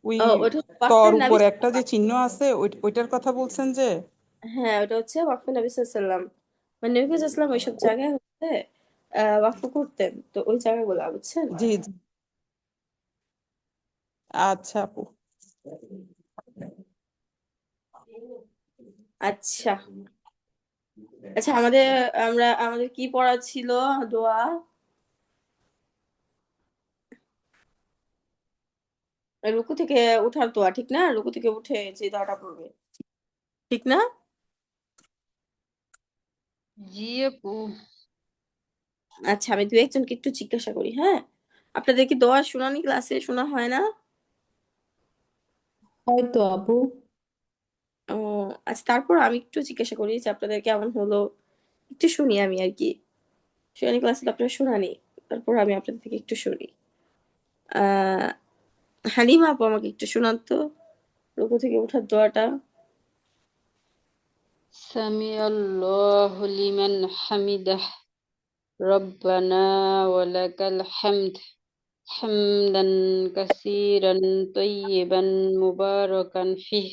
ওই ওটা তর উপরে একটা যে চিহ্ন আছে ওইটার কথা বলছেন যে হ্যাঁ, ওটা হচ্ছে ওয়াকফে নবী সাল্লাম, মানে নবী সাল্লাম ওইসব জায়গায় হচ্ছে ওয়াকফ করতেন, তো ওই জায়গাগুলো বুঝছেন। জি জি, আচ্ছা আপু। আচ্ছা আচ্ছা, আমাদের কি পড়া ছিল? দোয়া, রুকু থেকে উঠার দোয়া, ঠিক না? রুকু থেকে উঠে যে দোয়াটা পড়বে, ঠিক না? জি আপু। আচ্ছা, আমি দু একজনকে একটু জিজ্ঞাসা করি, হ্যাঁ? আপনাদের কি দোয়া শুনানি ক্লাসে শোনা হয় না? হয়তো আপু। ও আচ্ছা, তারপর আমি একটু জিজ্ঞাসা করি যে আপনাদের কেমন হলো, একটু শুনি আমি আর কি। শুনানি ক্লাসে তো আপনারা শোনানি, তারপর আমি আপনাদের থেকে একটু শুনি। আহ হালিমা আপু, আমাকে একটু শোনান তো রুকু থেকে ওঠার দোয়াটা। সামিআল্লাহু লিমান হামিদাহ, রব্বানা ওয়ালাকাল হামদ, হামদান কাসীরান তাইয়িবান মুবারাকান ফিহ।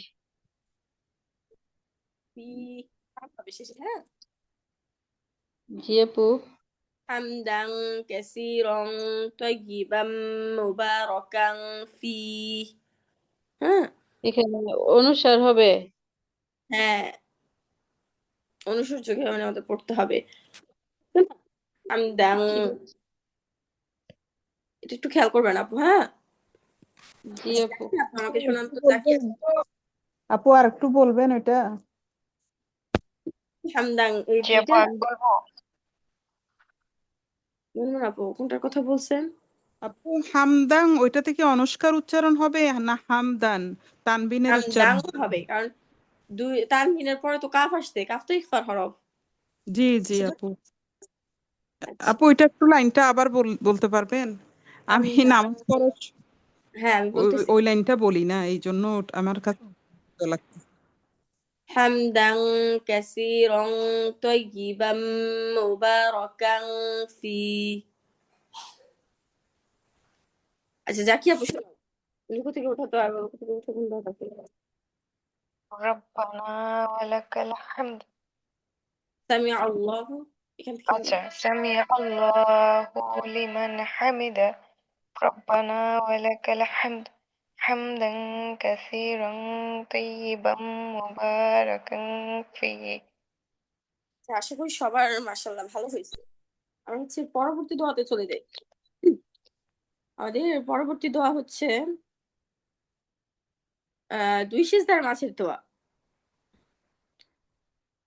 হবে শেষে, হ্যাঁ? জি আপু। হামদাং কাসীরান তাইয়িবাম মুবারাকান ফি, হ্যাঁ? এখানে অনুসার হবে। হ্যাঁ, অনুসূর্য মানে আমাদের পড়তে হবে। হামদাং, ঠিক এটা একটু খেয়াল করবেন আপু, হ্যাঁ? জি আচ্ছা, আপু। জাকিয়া আপু, আমাকে শোনান একটু তো, জাকিয়া। বলবেন আপু, আর একটু বলবেন ওইটা। হামদাং, এই জি আপু, দুইটা আমি বলবো। বলুন আপু, কোনটার কথা বলছেন? আপু হামদাং ওইটা থেকে অনুষ্কার উচ্চারণ হবে না হামদান তানবিনের হামদাং উচ্চারণ? হবে, কারণ দুই তানবিনের পরে তো কাফ আসছে, কাফ তো ইখফার হরফ। জি জি সেটা আপু। আচ্ছা, আপু ওইটা একটু লাইনটা আবার বলতে পারবেন? আমি হামদাং, নামাজ পড়ার হ্যাঁ আমি ওই বলতেছি। ওই লাইনটা বলি না, এই জন্য আমার কাছে ভালো লাগছে। হামদাং কাসীরান তাইয়িবাম মুবারাকান ফি। আচ্ছা, জাকিয়া আপু শোনান, রুকু থেকে ওঠা তো, আর রুকু থেকে উঠে কোন দোয়াটা পড়বে? রব্বানা ওয়ালাকাল হামদ। সামিআ আল্লাহু, এখান থেকে বলেন। আচ্ছা, সামিআ আল্লাহু লিমান হামিদা, রব্বানা ওয়ালাকাল হামদ, হামদান কাসীরান তাইয়িবাম মুবারাকান ফিহি। আচ্ছা, আশা করি সবার মাশাআল্লাহ ভালো হয়েছে। আমরা হচ্ছে পরবর্তী দোয়াতে চলে যাই। আমাদের পরবর্তী দোয়া হচ্ছে দুই সিজদার মাঝের দোয়া।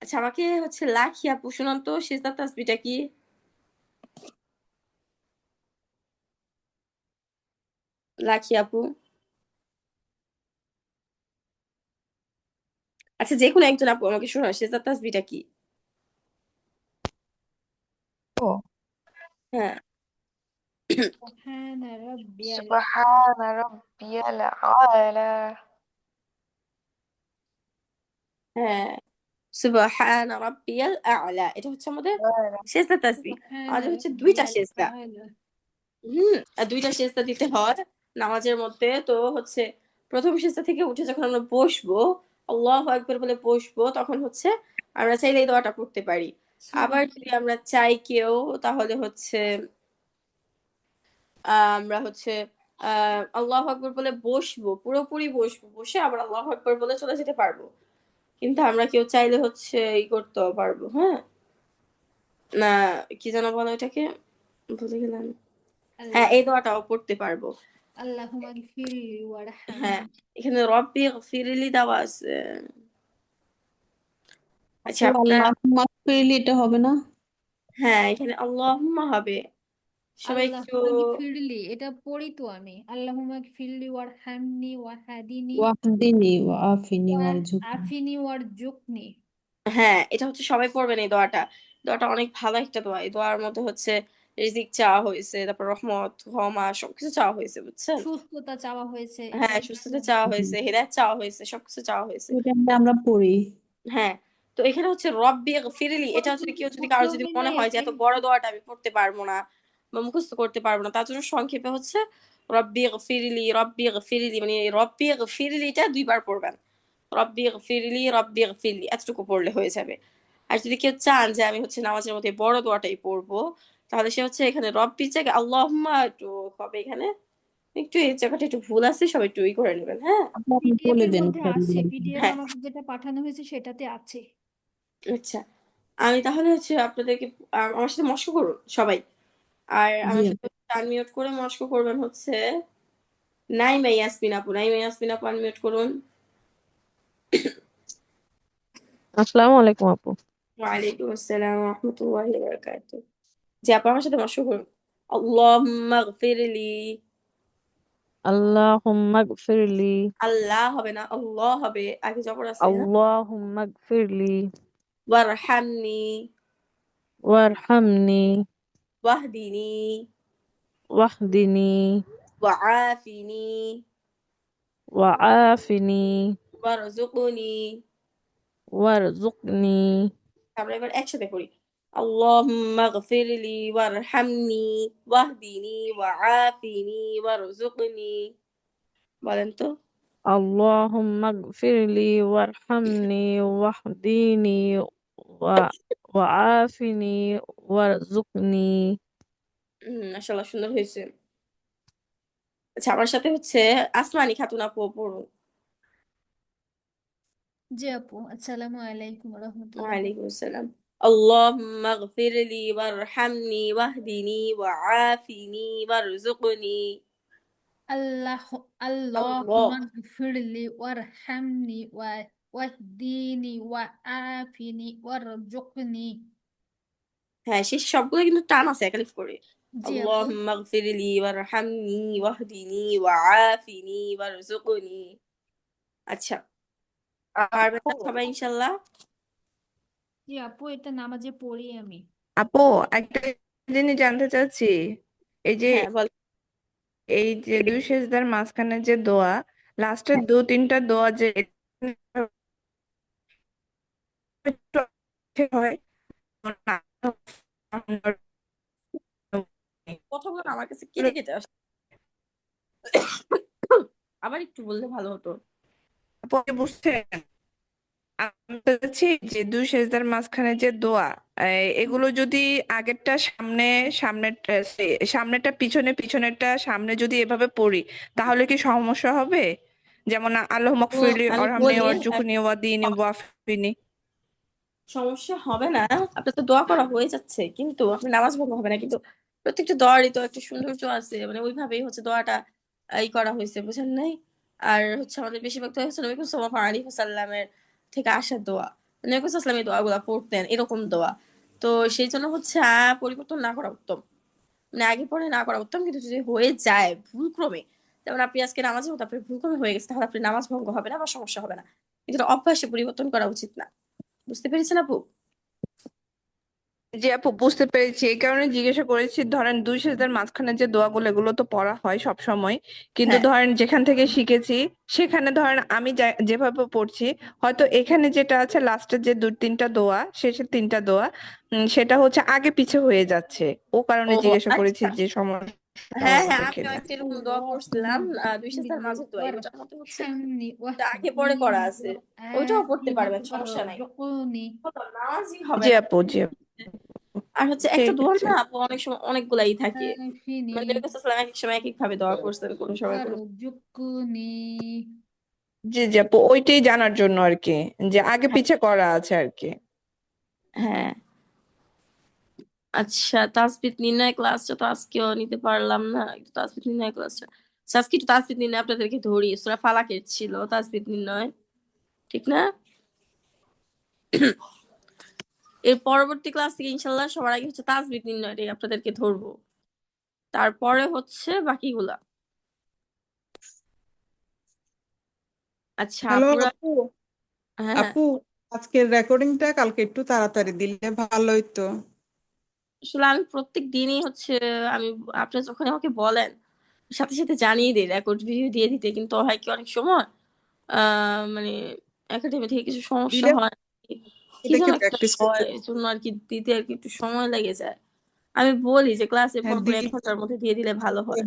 আচ্ছা, আমাকে হচ্ছে লাখি আপু শোনান তো সিজদার তাসবিহটা কি? লাখি আপু, আচ্ছা যে কোনো একজন আপু আমাকে শোনান সিজদার তাসবিহটা কি? ও, হ্যাঁ, সুবহানা রাব্বিয়াল সুবহানা রাব্বিয়াল আলা। হ্যাঁ, সুবহান রাব্বিয়াল আ'লা, এটা হচ্ছে আমাদের সিজদার তাসবিহ। সুবহানা আমাদের হচ্ছে দুইটা রাব্বিয়াল সিজদা, আ'লা। আর দুইটা সিজদা দিতে হয় নামাজের মধ্যে। তো হচ্ছে প্রথম সিজদা থেকে উঠে যখন আমরা বসবো, আল্লাহু আকবার বলে বসবো, তখন হচ্ছে আমরা চাইলে এই দোয়াটা পড়তে পারি। আবার যদি আমরা চাই কেউ, তাহলে হচ্ছে আমরা হচ্ছে আল্লাহু আকবার বলে বসবো, পুরোপুরি বসবো, বসে আবার আল্লাহু আকবার বলে চলে যেতে পারবো। কিন্তু আমরা কেউ চাইলে হচ্ছে করতেও পারবো, হ্যাঁ? না, কি যেন বলো এটাকে, ভুলে গেলাম। হ্যাঁ, এই দোয়াটাও পড়তে পারবো। আল্লাহুম্মা গফিরলি হ্যাঁ, ওয়ারহামনি। এখানে রব্বি গফিরলি দেওয়া আছে। আচ্ছা, আপু আপনারা, আল্লাহুম্মা গফিরলি এটা হবে না? হ্যাঁ এখানে আল্লাহুম্মা হবে। সবাই একটু, আল্লাহুম্মা গফিরলি এটা পড়ি তো আমি। আল্লাহুম্মা গফিরলি ওয়ারহামনি ওয়াহাদিনি ওয়াহদিনি ওয়াআফিনি ওয়ারজুকনি। ওয়াআফিনি ওয়ারজুকনি। হ্যাঁ এটা হচ্ছে সবাই পড়বেন এই দোয়াটা। দোয়াটা অনেক ভালো একটা দোয়া। এই দোয়ার মধ্যে হচ্ছে রিজিক চাওয়া হয়েছে, তারপর রহমত, ক্ষমা সবকিছু চাওয়া হয়েছে, বুঝছেন? সুস্থতা চাওয়া হয়েছে, হ্যাঁ, এটাই সুস্থতা চাওয়া হয়েছে, হিদায়াত চাওয়া হয়েছে, সবকিছু চাওয়া হয়েছে। এটা আমরা পড়ি। হ্যাঁ, তো এখানে হচ্ছে রব্বি গফিরলি, এটা যদি কেউ, যদি কারো যদি মনে হয় যে এত বড় দোয়াটা আমি পড়তে পারবো না বা মুখস্থ করতে পারবো না, তার জন্য সংক্ষেপে হচ্ছে রব্বি গফিরলি, রব্বি গফিরলি, মানে রব্বি গফিরলিটা দুইবার পড়বেন। রব্বি গফিরলি এতটুকু পড়লে হয়ে যাবে। আর যদি কেউ চান যে আমি হচ্ছে নামাজের মধ্যে বড় দোয়াটাই পড়বো, তাহলে সে হচ্ছে এখানে রব্বির জায়গায় আল্লাহুম্মা একটু হবে, এখানে একটু এই জায়গাটা একটু ভুল আছে, সবাই একটু করে নেবেন। হ্যাঁ আপু আপনি পিডিএফ বলে এর দেন মধ্যে আছে, পিডিএফ হ্যাঁ আমাকে যেটা পাঠানো হয়েছে সেটাতে আছে। আচ্ছা, আমি তাহলে হচ্ছে আপনাদেরকে আমার সাথে মস্ক করুন সবাই। আর জি আমার সাথে আনমিউট করে মস্ক করবেন হচ্ছে নাইমা ইয়াসমিন আপু। নাইমা ইয়াসমিন আপু আনমিউট করুন। আসসালামু আলাইকুম আপু। ওয়ালাইকুম আসসালাম ওয়া রাহমাতুল্লাহি ওয়া বারাকাতুহু। জি আপু আমার সাথে মস্ক করুন। আল্লাহুম্মা গফিরলি। আল্লাহুম্মা গফিরলি। আল্লাহ হবে না, আল্লাহ হবে, আগে জবর আছে। হ্যাঁ, আল্লাহুম্মা গফিরলি ওয়ারহামনি ওয়ারহামনি ওয়াহদিনি ওয়াহদিনি ওয়াআফিনি ওয়াআফিনি ওয়ারযুকনি। ওয়ারযুকনি। আমরা এবার একসাথে করি। আল্লাহুম্মা গফিরলি ওয়ারহামনি ওয়াহদিনি ওয়াআফিনি ওয়ারযুকনি। বলেন তো। আল্লাহুম্মা গফিরলি ওয়ারহামনি ওয়াহদিনি ওয়াআফিনি ওয়ারযুকনি। মাশাআল্লাহ সুন্দর হয়েছে। আচ্ছা, আমার সাথে হচ্ছে আসমানি খাতুন আপু পড়ুন। জি আপু, আসসালামু আলাইকুম রহমতুল্লাহ। ওয়ালাইকুম আসসালাম। আল্লাহুম্মা গফিরলি ওয়ারহামনি ওয়াহদিনি ওয়াআফিনি ওয়ারযুকনি। আল্লাহ আল্লাহ। আল্লাহুম্মা গফিরলি ওয়ারহামনি ওয়াহদিনি ওয়াআফিনি ওয়ারযুকনি। হ্যাঁ, শেষ সবগুলো কিন্তু টান আছে একালিফ করে। জি আপু। আল্লাহুম্মা গফিরলি ওয়ারহামনি ওয়াহদিনি ওয়াআফিনি ওয়ারযুকনি। আচ্ছা, পারবেন আপু না সবাই ইনশাআল্লাহ? জি আপু, এটা নামাজে পড়ি আমি। আপু, একটা জিনিস জানতে চাচ্ছি। এই যে হ্যাঁ বল। দুই সেজদার মাঝখানে যে দোয়া, লাস্টের দু তিনটা দোয়া যে হয়, কথাগুলো না আমার কাছে কেটে কেটে আসে। আবার একটু বললে ভালো হতো। আপু আপনি বুঝছেন? আমি বলছি যে দুই সেজদার মাঝখানে যে দোয়া, এগুলো যদি আগেরটা সামনে, সামনেরটা পিছনে, পিছনেরটা সামনে যদি এভাবে পড়ি, তাহলে কি সমস্যা হবে? যেমন আল্লাহ তো মাগফিরলি আমি ওয়ারহামনি বলি ওয়ারজুকনি ওয়াহদিনি ওয়াফিনি। সমস্যা হবে না, আপনার তো দোয়া করা হয়ে যাচ্ছে, কিন্তু আপনি নামাজ ভঙ্গ হবে না। কিন্তু প্রত্যেকটা দোয়ারই তো একটা সৌন্দর্য আছে, মানে ওইভাবেই হচ্ছে দোয়াটা করা হয়েছে, বুঝেন নাই? আর হচ্ছে আমাদের বেশিরভাগ দোয়া হচ্ছে নবী সাল্লাল্লাহু আলাইহি ওয়াসাল্লামের থেকে আসা দোয়া। নবী সাল্লাল্লাহু এই দোয়াগুলা পড়তেন, এরকম দোয়া। তো সেই জন্য হচ্ছে পরিবর্তন না করা উত্তম, মানে আগে পরে না করা উত্তম। কিন্তু যদি হয়ে যায় ভুল ক্রমে, যেমন আপনি আজকে নামাজের মতো আপনার ভুল ক্রমে হয়ে গেছে, তাহলে আপনি নামাজ ভঙ্গ হবে না বা সমস্যা হবে না, কিন্তু এটা অভ্যাসে পরিবর্তন করা উচিত না। বুঝতে পেরেছেন আপু? জি আপু, বুঝতে পেরেছি। এই কারণে জিজ্ঞাসা করেছি। ধরেন দুই সেজদার মাঝখানে যে দোয়াগুলো, এগুলো তো পড়া হয় সব সময়, কিন্তু হ্যাঁ ধরেন যেখান থেকে শিখেছি সেখানে ধরেন আমি যেভাবে পড়ছি, হয়তো এখানে যেটা আছে লাস্টের যে দুই তিনটা দোয়া, শেষের তিনটা দোয়া, সেটা হচ্ছে আগে পিছে হয়ে যাচ্ছে। ও কারণে ও জিজ্ঞাসা করেছি আচ্ছা। যে সমস্যা হ্যাঁ হ্যাঁ, হবে আমিও কিনা। একটা এরকম দোয়া আল্লাহুম্মা পড়ছিলাম, দুই সাজদার গফিরলি মাঝের দোয়া, ওটার মধ্যে হচ্ছে ওয়ারহামনি ওটা আগে পরে করা ওয়াহদিনি আছে। ওইটাও পড়তে ওয়াআফিনি পারবেন, সমস্যা নাই। ওয়ারযুকনি। নামাজই হবে জি না। আপু, জি আপু, আর হচ্ছে একটা ঠিক দোয়া আছে। না আপু অনেক সময় অনেকগুলাই থাকে, আফিনি মানে নবী সাল্লাল্লাহু এক এক সময় এক এক ভাবে দোয়া করছেন, কোন সময় কোন। ওয়ারযুকনি। জি জি আপু, ওইটাই জানার জন্য আর কি, যে আগে হ্যাঁ পিছে করা আছে আর কি। হ্যাঁ। আচ্ছা, তাসবিহ নির্ণয় ক্লাসটা তো আজকেও নিতে পারলাম না, একটু তাসবিহ নির্ণয় ক্লাসটা আচ্ছা, আজকে একটু তাসবিহ নির্ণয় আপনাদেরকে ধরি। সূরা ফালাকের ছিল তাসবিহ নির্ণয়, ঠিক না? এর পরবর্তী ক্লাস থেকে ইনশাল্লাহ সবার আগে হচ্ছে তাসবিহ নির্ণয়টাই আপনাদেরকে ধরবো, তারপরে হচ্ছে বাকিগুলা। আচ্ছা হ্যালো আপুরা। আপু। হ্যাঁ হ্যাঁ, আপু, আজকের রেকর্ডিংটা কালকে একটু তাড়াতাড়ি দিলে ভালো হইতো। আসলে আমি প্রত্যেক দিনই হচ্ছে, আমি আপনি যখন আমাকে বলেন সাথে সাথে জানিয়ে দিই রেকর্ড ভিডিও দিয়ে দিতে, কিন্তু হয় কি অনেক সময় মানে একাডেমি থেকে কিছু সমস্যা দিলে হয়, কি দেখে যেন একটা প্র্যাকটিস করতে। হয়, এই জন্য আর কি দিতে আর কি একটু সময় লেগে যায়। আমি বলি যে ক্লাসে হ্যাঁ, পরপর 1 ঘন্টার মধ্যে দিয়ে দিলে ভালো হয়।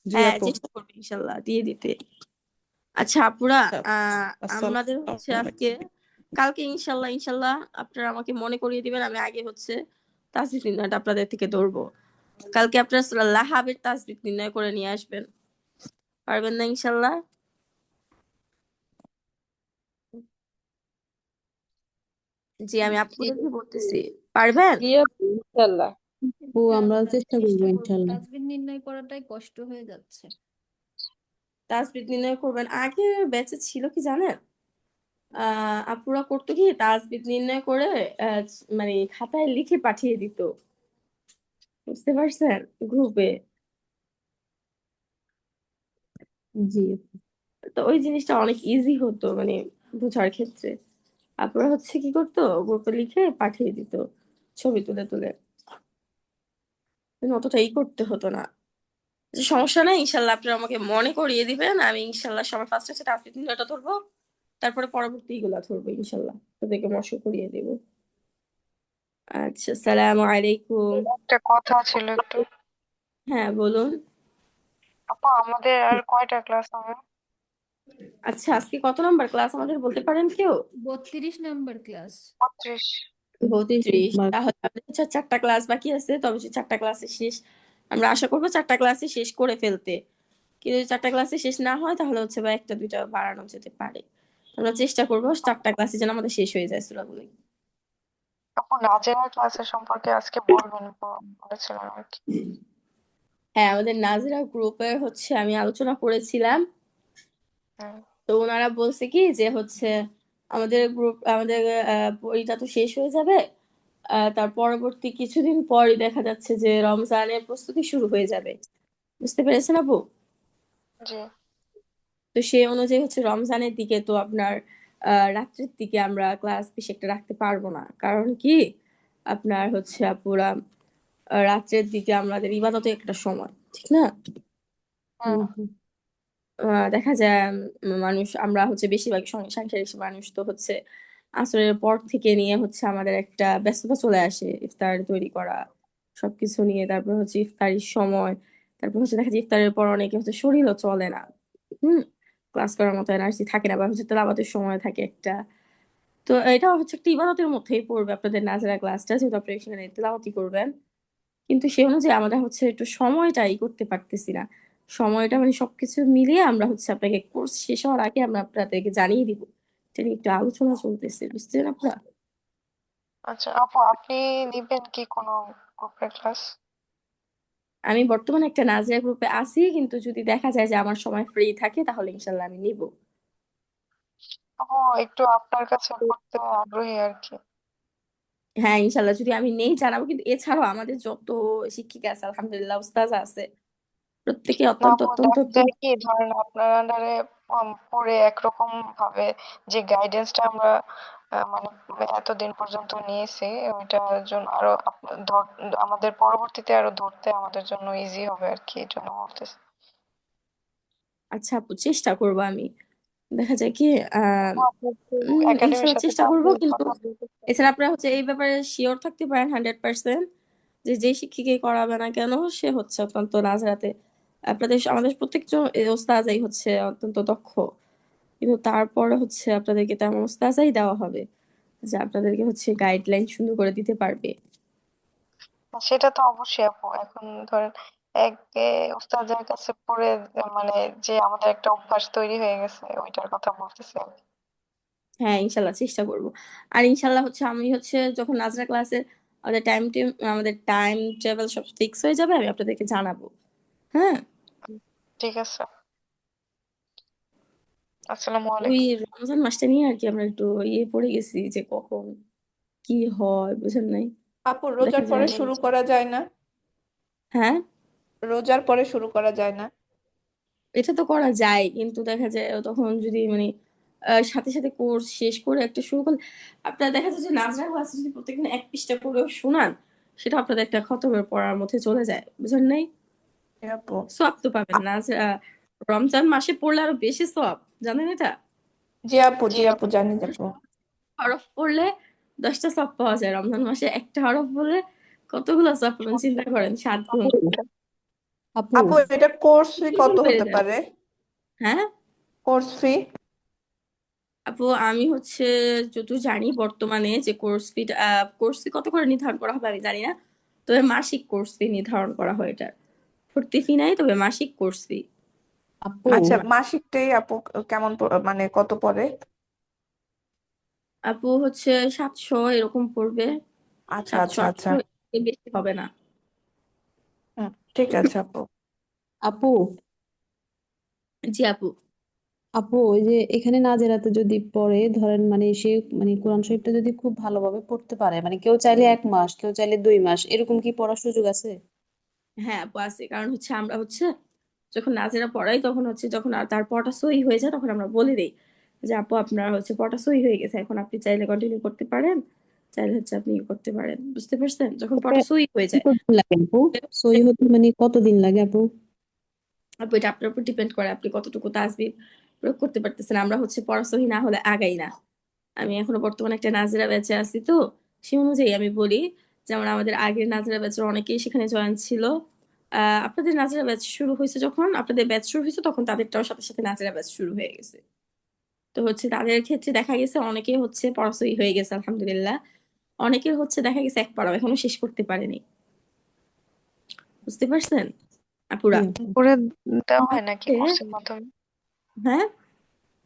জি হ্যাঁ, আপু। চেষ্টা করবো ইনশাল্লাহ দিয়ে দিতে। আচ্ছা আপুরা, আচ্ছা, আমাদের হচ্ছে আজকে কালকে ইনশাল্লাহ আপনারা আমাকে মনে করিয়ে দিবেন, আমি আগে হচ্ছে তাসবিহ নির্ণয়টা আপনাদের থেকে ধরবো। কালকে আপনারা সূরা লাহাবের তাসবিহ নির্ণয় করে নিয়ে আসবেন, পারবেন না ইনশাল্লাহ? জি, আমি জি আপুদেরকে বলতেছি, পারবেন? জি আপু, ইনশাল্লাহ। ও আমরা আমরা চেষ্টা করবো চেষ্টা করবো, ইনশাল্লাহ। তাসবিহ নির্ণয় করাটাই কষ্ট হয়ে যাচ্ছে। তাসবিহ নির্ণয় করবেন। আগে ব্যাচে ছিল কি জানেন, আপুরা করতো কি তাসবিহ নির্ণয় করে মানে খাতায় লিখে পাঠিয়ে দিত, বুঝতে পারছেন, গ্রুপে। জি তো ওই জিনিসটা অনেক ইজি হতো মানে বোঝার ক্ষেত্রে। আপুরা হচ্ছে কি করতো, গ্রুপে লিখে পাঠিয়ে দিত ছবি তুলে তুলে, অতটা করতে হতো না। যে সমস্যা নাই, ইনশাল্লাহ আপনারা আমাকে মনে করিয়ে দিবেন, আমি ইনশাল্লাহ সবার ফার্স্ট হচ্ছে তাসবিহ নির্ণয়টা ধরবো, তারপরে পরবর্তী গুলা ধরবো ইনশাল্লাহ, তোদেরকে মশক করিয়ে দেবো। আচ্ছা, আসসালামু আলাইকুম। একটা কথা ছিল একটু। হ্যাঁ বলুন। আপু আমাদের আর কয়টা ক্লাস হবে? আচ্ছা, আজকে কত নাম্বার ক্লাস আমাদের বলতে পারেন কেউ? 32 নাম্বার ক্লাস। 35। 32। বার তাহলে আমাদের হচ্ছে 4টা ক্লাস বাকি আছে, তবে সেই 4টা ক্লাসে শেষ, আমরা আশা করবো 4টা ক্লাসে শেষ করে ফেলতে। কিন্তু যদি 4টা ক্লাসে শেষ না হয় তাহলে হচ্ছে বা 1টা 2টা বাড়ানো যেতে পারে। আমরা চেষ্টা করবো 4টা ক্লাসে যেন আমাদের শেষ হয়ে যায় সূরাগুলো। আপু নাজেরা ক্লাসের সম্পর্কে আজকে বলবেন বলেছিলেন আর কি। হ্যাঁ, আমাদের নাজরা গ্রুপের হচ্ছে আমি আলোচনা করেছিলাম, হুম। তো ওনারা বলছে কি যে হচ্ছে আমাদের গ্রুপ আমাদের বইটা তো শেষ হয়ে যাবে, তার পরবর্তী কিছুদিন পরই দেখা যাচ্ছে যে রমজানের প্রস্তুতি শুরু হয়ে যাবে, বুঝতে পেরেছেন আপু? জি। তো সেই অনুযায়ী হচ্ছে রমজানের দিকে তো আপনার রাত্রের দিকে আমরা ক্লাস বেশি একটা রাখতে পারবো না, কারণ কি আপনার হচ্ছে আপুরা রাত্রের দিকে আমাদের ইবাদতের একটা সময়, ঠিক না? হুম। দেখা যায় মানুষ, আমরা হচ্ছে বেশিরভাগ সাংসারিক মানুষ তো হচ্ছে আসরের পর থেকে নিয়ে হচ্ছে আমাদের একটা ব্যস্ততা চলে আসে, ইফতার তৈরি করা সবকিছু নিয়ে, তারপর হচ্ছে ইফতারির সময়, তারপর হচ্ছে দেখা যায় ইফতারের পর অনেকে হচ্ছে শরীরও চলে না, হুম, ক্লাস করার মতো এনার্জি থাকে না, বা হচ্ছে তেলাওয়াতের সময় থাকে একটা। তো এটা হচ্ছে একটা ইবাদতের মধ্যেই পড়বে আপনাদের নাজেরা ক্লাসটা, যেহেতু আপনি এখানে তেলাওয়াতি করবেন, কিন্তু সে অনুযায়ী আমরা হচ্ছে একটু সময়টাই করতে পারতেছি না। সময়টা মানে সবকিছু মিলিয়ে আমরা হচ্ছে আপনাকে কোর্স শেষ হওয়ার আগে আমরা আপনাদেরকে জানিয়ে দিব, এটা নিয়ে একটু আলোচনা চলতেছে, বুঝছেন আপনারা? আচ্ছা আপু, আপনি নিবেন কি কোনো গ্রুপের ক্লাস? আমি বর্তমানে একটা নাজিয়া গ্রুপে আছি, কিন্তু যদি দেখা যায় যে আমার সময় ফ্রি থাকে তাহলে ইনশাল্লাহ আমি নিব। আপু একটু আপনার কাছে করতে আগ্রহী আর কি। হ্যাঁ ইনশাল্লাহ যদি আমি নেই জানাবো, কিন্তু এছাড়াও আমাদের যত শিক্ষিকা আছে আলহামদুলিল্লাহ, উস্তাজ আছে, প্রত্যেকে না অত্যন্ত আপু, অত্যন্ত দেখা যায় কি ধরেন আপনার আন্ডারে পড়ে একরকম ভাবে যে গাইডেন্সটা আমরা মানে এতদিন পর্যন্ত নিয়েছি, ওইটার জন্য আরো আমাদের পরবর্তীতে আরো ধরতে আমাদের জন্য ইজি হবে আর কি, এই জন্য বলতেছি। আচ্ছা আপু, চেষ্টা করবো আমি। দেখা যায় কি আহ আপু, আপনি একটু একাডেমির ইনশাল্লাহ সাথে চেষ্টা করব, তাড়াতাড়ি কিন্তু কথা বলতে চান? এছাড়া আপনারা হচ্ছে এই ব্যাপারে শিওর থাকতে পারেন 100% যে যে শিক্ষিকাই করাবে না কেন সে হচ্ছে অত্যন্ত নাজরাতে, আমাদের প্রত্যেকজন ওস্তাজাই হচ্ছে অত্যন্ত দক্ষ, কিন্তু তারপরে হচ্ছে আপনাদেরকে তেমন ওস্তাজাই দেওয়া হবে যে আপনাদেরকে হচ্ছে গাইডলাইন সুন্দর করে দিতে পারবে। সেটা তো অবশ্যই আপু। এখন ধরেন এক ওস্তাদের কাছে পড়ে মানে যে আমাদের একটা অভ্যাস তৈরি হয়ে গেছে, ওইটার কথা বলতেছি আর কি। হ্যাঁ ইনশাল্লাহ চেষ্টা করব। আর ইনশাল্লাহ হচ্ছে আমি হচ্ছে যখন নাজরা ক্লাসে আমাদের টাইম টেবিল সব ফিক্স হয়ে যাবে আমি আপনাদেরকে জানাবো। হ্যাঁ, ঠিক আছে। আসসালামু ওই আলাইকুম। রমজান মাসটা নিয়ে আর কি আমরা একটু পড়ে গেছি যে কখন কি হয়, বুঝেন নাই? আপু দেখা রোজার পরে যায়, শুরু করা যায় না? হ্যাঁ রোজার পরে শুরু করা যায় না? এটা তো করা যায়, কিন্তু দেখা যায় তখন যদি মানে সাথে সাথে কোর্স শেষ করে একটা শুরু করলে আপনারা দেখা যায় যে নাজরা ক্লাসে যদি প্রত্যেকদিন 1 পৃষ্ঠা করেও শোনান, সেটা আপনাদের একটা খতমের পড়ার মধ্যে চলে যায়, বুঝেন নাই? হ্যাঁ আপু। সওয়াব তো পাবেন নাজরা, রমজান মাসে পড়লে আরো বেশি সওয়াব, জানেন এটা? জি আপু, জি আপু, জানি আপু। হরফ পড়লে 10টা সওয়াব পাওয়া যায়, রমজান মাসে একটা হরফ বলে কতগুলো সওয়াব পাবেন চিন্তা করেন, 7 গুণ। আপু আপু এটা কোর্স ফি কত দ্বিগুণ বেড়ে হতে যায়। পারে? হ্যাঁ কোর্স ফি? আপু আমি হচ্ছে যতদূর জানি বর্তমানে যে কোর্স ফি কত করে নির্ধারণ করা হবে আমি জানি না, তবে মাসিক কোর্স ফি নির্ধারণ করা হয় এটা। ভর্তি ফি নাই, তবে মাসিক কোর্স ফি। আপু আচ্ছা, মাসিকটাই আপু কেমন মানে কত পড়ে? আপু হচ্ছে 700 এরকম পড়বে। আচ্ছা 700 আচ্ছা আচ্ছা 800, এর বেশি হবে না। ঠিক আছে আপু। আপু জি আপু। আপু ওই যে এখানে নাজেরাতে যদি পড়ে ধরেন মানে সে মানে কোরআন শরীফটা যদি খুব ভালোভাবে পড়তে পারে মানে কেউ চাইলে 1 মাস কেউ চাইলে 2 মাস এরকম কি পড়ার সুযোগ আছে? হ্যাঁ আপু আছে, কারণ হচ্ছে আমরা হচ্ছে যখন নাজেরা পড়াই তখন হচ্ছে যখন তার পড়া সহি হয়ে যায় তখন আমরা বলে দিই যে আপু আপনার হচ্ছে পড়া সহি হয়ে গেছে, এখন আপনি চাইলে কন্টিনিউ করতে পারেন, চাইলে হচ্ছে আপনি করতে পারেন। বুঝতে পারছেন? যখন ওটা পড়া সহি হয়ে যায়। কতদিন লাগে আপু? সহি হতে মানে কতদিন লাগে আপু? আপু এটা আপনার উপর ডিপেন্ড করে আপনি কতটুকু তাসবিহ প্রয়োগ করতে পারতেছেন। আমরা হচ্ছে পড়া সহি না হলে আগাই না। আমি এখনো বর্তমানে একটা নাজেরা ব্যাচে আছি, তো সেই অনুযায়ী আমি বলি, যেমন আমাদের আগের নাজেরা ব্যাচের অনেকেই সেখানে জয়েন ছিল। আপনাদের নাজেরা ব্যাচ শুরু হয়েছে, যখন আপনাদের ব্যাচ শুরু হয়েছে তখন তাদেরটাও সাথে সাথে নাজেরা ব্যাচ শুরু হয়ে গেছে। তো হচ্ছে তাদের ক্ষেত্রে দেখা গেছে অনেকে হচ্ছে পড়াশই হয়ে গেছে আলহামদুলিল্লাহ, অনেকের হচ্ছে দেখা গেছে এক পড়াও এখনো শেষ করতে পারেনি। বুঝতে পারছেন আপুরা? জি আপু। করে দেওয়া হয় নাকি হচ্ছে- কোর্সের মাধ্যমে? হ্যাঁ,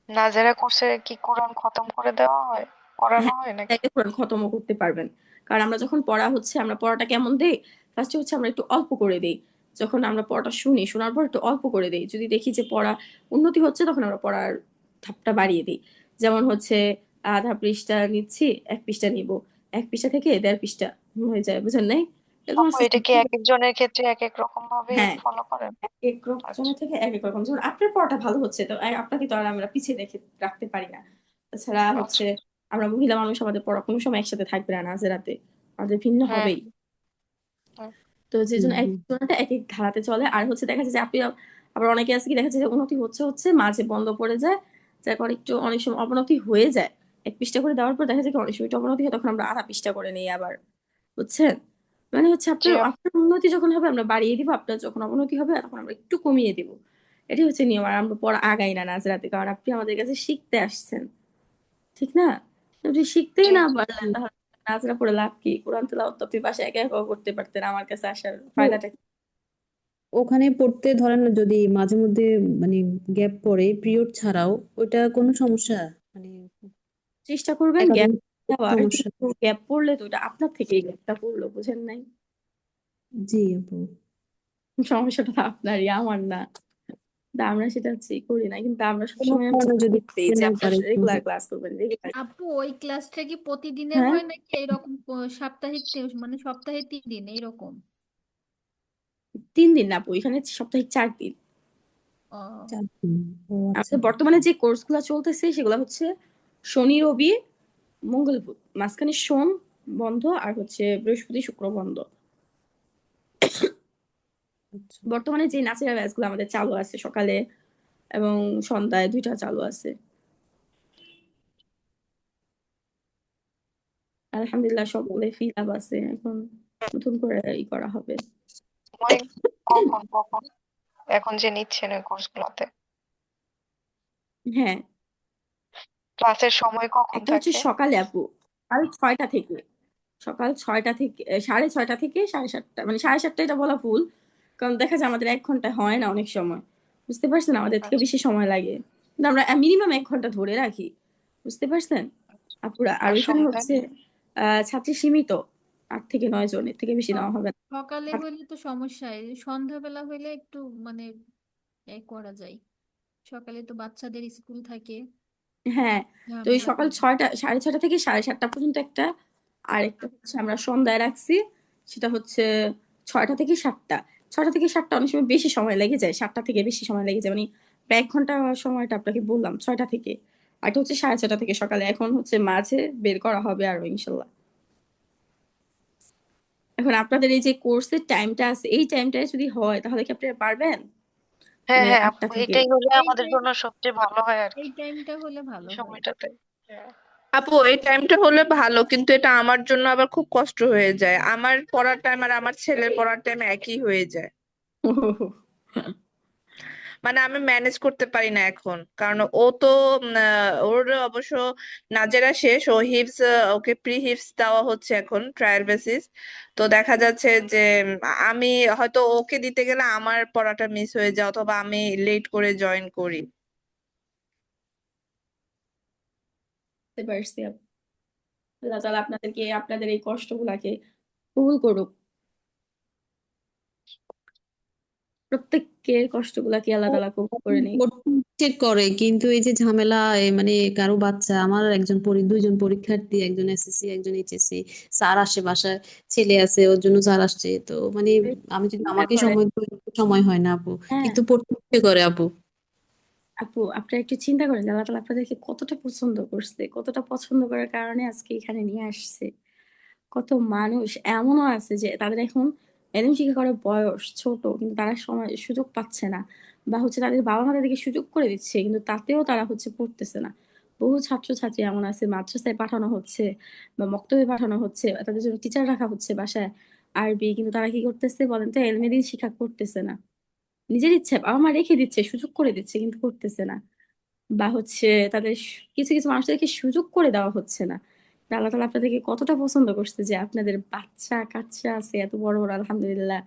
নাজেরা কোর্সে কি কোরআন খতম করে দেওয়া হয়, পড়ানো হ্যাঁ, হয় নাকি? চাইলে কোরআন খতমও করতে পারবেন। কারণ আমরা যখন পড়া হচ্ছে আমরা পড়াটা কেমন দেই, ফার্স্টে হচ্ছে আমরা একটু অল্প করে দেই। যখন আমরা পড়াটা শুনি, শোনার পর একটু অল্প করে দেই, যদি দেখি যে পড়া উন্নতি হচ্ছে তখন আমরা পড়ার ধাপটা বাড়িয়ে দিই। যেমন হচ্ছে আধা পৃষ্ঠা নিচ্ছি, 1 পৃষ্ঠা নিব, 1 পৃষ্ঠা থেকে 1.5 পৃষ্ঠা হয়ে যায়, বুঝেন নাই? এরকম আপু এটা system কি এক একজনের ক্ষেত্রে এক এক রকম ভাবে হ্যাঁ, ফলো করেন? এক এক আচ্ছা জনের থেকে এক এক রকম। যেমন আপনার পড়াটা ভালো হচ্ছে, তো আপনাকে তো আর আমরা পিছিয়ে রেখে রাখতে পারি না। তাছাড়া হচ্ছে আচ্ছা আমরা মহিলা মানুষ, আমাদের পড়া কোনো সময় একসাথে থাকবে না নাজেরাতে, আমাদের ভিন্ন হ্যাঁ হবেই। হ্যাঁ তো যে হুম জন্য এক হুম। জনটা এক এক ধারাতে চলে। আর হচ্ছে দেখা যায় যে আপনি আবার অনেকে আছে কি দেখা যায় যে উন্নতি হচ্ছে হচ্ছে মাঝে বন্ধ পড়ে যায়, যার পর একটু অনেক সময় অবনতি হয়ে যায়। 1 পৃষ্ঠা করে দেওয়ার পর দেখা যায় কি অনেক সময় একটু অবনতি হয়, তখন আমরা আধা পৃষ্ঠা করে নিই আবার। বুঝছেন? মানে হচ্ছে জি আপনার আপু। আপনার উন্নতি যখন হবে আমরা বাড়িয়ে দিব, আপনার যখন অবনতি হবে তখন আমরা একটু কমিয়ে দিব। এটাই হচ্ছে নিয়ম। আর আমরা পড়া আগাই না নাজরাতে, কারণ আপনি আমাদের কাছে শিখতে আসছেন, ঠিক না? আপনি শিখতেই জি না পারলেন তাহলে নাজরা পড়ে লাভ কি? কোরআন তেলাওয়াত তো আপনি বাসায় একা একাও করতে পারতেন, আমার কাছে আসার তো ফায়দাটা কি? ওখানে পড়তে ধরেন না যদি মাঝে মধ্যে মানে গ্যাপ পড়ে পিরিয়ড ছাড়াও ওইটা কোনো সমস্যা মানে চেষ্টা করবেন গ্যাপ একাডেমিক দেওয়ার, সমস্যা? কিন্তু গ্যাপ পড়লে তো এটা আপনার থেকেই গ্যাপটা পড়লো, বুঝেন নাই? জি আপু। সমস্যাটা তো আপনারই, আমার না। তা আমরা সেটা হচ্ছে করি না, কিন্তু আমরা কোনো সবসময় কারণে যদি দিই পড়তে যে না আপনার পারে রেগুলার ক্লাস করবেন, রেগুলার। আপু ওই ক্লাসটা কি প্রতিদিনের হ্যাঁ, হয় নাকি এইরকম সাপ্তাহিক মানে সপ্তাহে 3 দিন এইরকম? 3 দিন না আপু, এখানে সপ্তাহে 4 দিন। ও 4 দিন। ও আচ্ছা। আমাদের বর্তমানে যে কোর্স গুলা চলতেছে সেগুলো হচ্ছে শনি রবি মঙ্গল বুধ, মাঝখানে সোম বন্ধ, আর হচ্ছে বৃহস্পতি শুক্র বন্ধ। আচ্ছা। বর্তমানে যে নাচের ব্যাচ গুলো আমাদের চালু আছে সকালে এবং সন্ধ্যায় 2টা চালু আছে। আলহামদুলিল্লাহ সবগুলো ফিল আপ আছে, এখন নতুন করে করা হবে। সময় কখন কখন এখন যে নিচ্ছেন ওই কোর্সগুলোতে হ্যাঁ, ক্লাসের সময় কখন একটা হচ্ছে থাকে? সকালে আপু, আর 6টা থেকে, সকাল 6টা থেকে 6:30 থেকে 7:30, মানে 7:30 এটা বলা ভুল, কারণ দেখা যায় আমাদের 1 ঘন্টা হয় না অনেক সময়। বুঝতে পারছেন? আমাদের থেকে আচ্ছা বেশি সময় লাগে, কিন্তু আমরা মিনিমাম 1 ঘন্টা ধরে রাখি। বুঝতে পারছেন আপুরা? আর আর ওইখানে সন্ধ্যায়? হচ্ছে ছাত্রী সীমিত, 8 থেকে 9 জন, এর থেকে বেশি নেওয়া হবে না। সকালে আর হইলে তো সমস্যা, সন্ধ্যাবেলা হইলে একটু মানে করা যায়। সকালে তো বাচ্চাদের স্কুল থাকে, হ্যাঁ, তো ওই ঝামেলা সকাল থাকে। 6টা 6:30 থেকে 7:30 পর্যন্ত একটা, আর একটা হচ্ছে আমরা সন্ধ্যায় রাখছি, সেটা হচ্ছে 6টা থেকে 7টা। 6টা থেকে 7টা অনেক সময় বেশি সময় লেগে যায়, 7টা থেকে বেশি সময় লেগে যায়, মানে প্রায় 1 ঘন্টা সময়টা আপনাকে বললাম 6টা থেকে। আর এটা হচ্ছে 6:30 থেকে সকালে, এখন হচ্ছে মাঝে বের করা হবে আরো ইনশাল্লাহ। এখন আপনাদের এই যে কোর্সের টাইমটা আছে, এই টাইমটায় যদি হয় তাহলে কি আপনারা পারবেন? হ্যাঁ মানে হ্যাঁ 8টা আপু, থেকে। এটাই হলে এই আমাদের টাইম জন্য সবচেয়ে ভালো হয় আর এই কি, টাইমটা হলে এই ভালো হয়। সময়টাতে। হ্যাঁ আপু এই টাইমটা হলে ভালো, কিন্তু এটা আমার জন্য আবার খুব কষ্ট হয়ে যায়, আমার পড়ার টাইম আর আমার ছেলের পড়ার টাইম একই হয়ে যায়। মানে আমি ম্যানেজ করতে পারি না এখন, কারণ ও তো ওর অবশ্য নাজেরা শেষ, ও হিপস, ওকে প্রি হিপস দেওয়া হচ্ছে এখন ট্রায়াল বেসিস। তো দেখা যাচ্ছে যে আমি হয়তো ওকে দিতে গেলে আমার পড়াটা মিস হয়ে যায়, অথবা আমি লেট করে জয়েন করি। বুঝতে পারছি আপু। আল্লাহ তাআলা আপনাদেরকে আপনাদের এই কষ্টগুলাকে কবুল করুক। প্রত্যেকের কষ্টগুলাকে আল্লাহ তাআলা কবুল করে নিক। চেক করে, কিন্তু এই যে ঝামেলা মানে কারো বাচ্চা, আমার দুইজন পরীক্ষার্থী, একজন এসএসসি একজন এইচএসসি, স্যার আসে বাসায়, ছেলে আছে ওর জন্য স্যার আসছে, তো মানে আমি যদি চিন্তা আমাকে করেন। সময় দিই, সময় হয় না আপু, হ্যাঁ কিন্তু পড়তে ইচ্ছে করে আপু। আপু, আপনারা একটু চিন্তা করেন যে আল্লাহ তাআলা আপনাদেরকে কতটা পছন্দ করছে, কতটা পছন্দ করার কারণে আজকে এখানে নিয়ে আসছে। কত মানুষ এমনও আছে যে তাদের এখন এলএম শিক্ষা করার বয়স ছোট, কিন্তু তারা সময় সুযোগ পাচ্ছে না, বা হচ্ছে তাদের বাবা মা তাদেরকে সুযোগ করে দিচ্ছে, কিন্তু তাতেও তারা হচ্ছে পড়তেছে না। বহু ছাত্রছাত্রী এমন আছে, মাদ্রাসায় পাঠানো হচ্ছে বা মক্তবে পাঠানো হচ্ছে, বা তাদের জন্য টিচার রাখা হচ্ছে বাসায় আরবি, কিন্তু তারা কি করতেছে বলেন তো? এলমে দিন শিক্ষা করতেছে না। নিজের ইচ্ছে বাবা মা রেখে দিচ্ছে, সুযোগ করে দিচ্ছে, কিন্তু করতেছে না। বা হচ্ছে তাদের কিছু কিছু মানুষদেরকে সুযোগ করে দেওয়া হচ্ছে না। তা আল্লাহ তাআলা আপনাদেরকে কতটা পছন্দ করছে যে আপনাদের বাচ্চা কাচ্চা আছে এত বড় বড়, আলহামদুলিল্লাহ।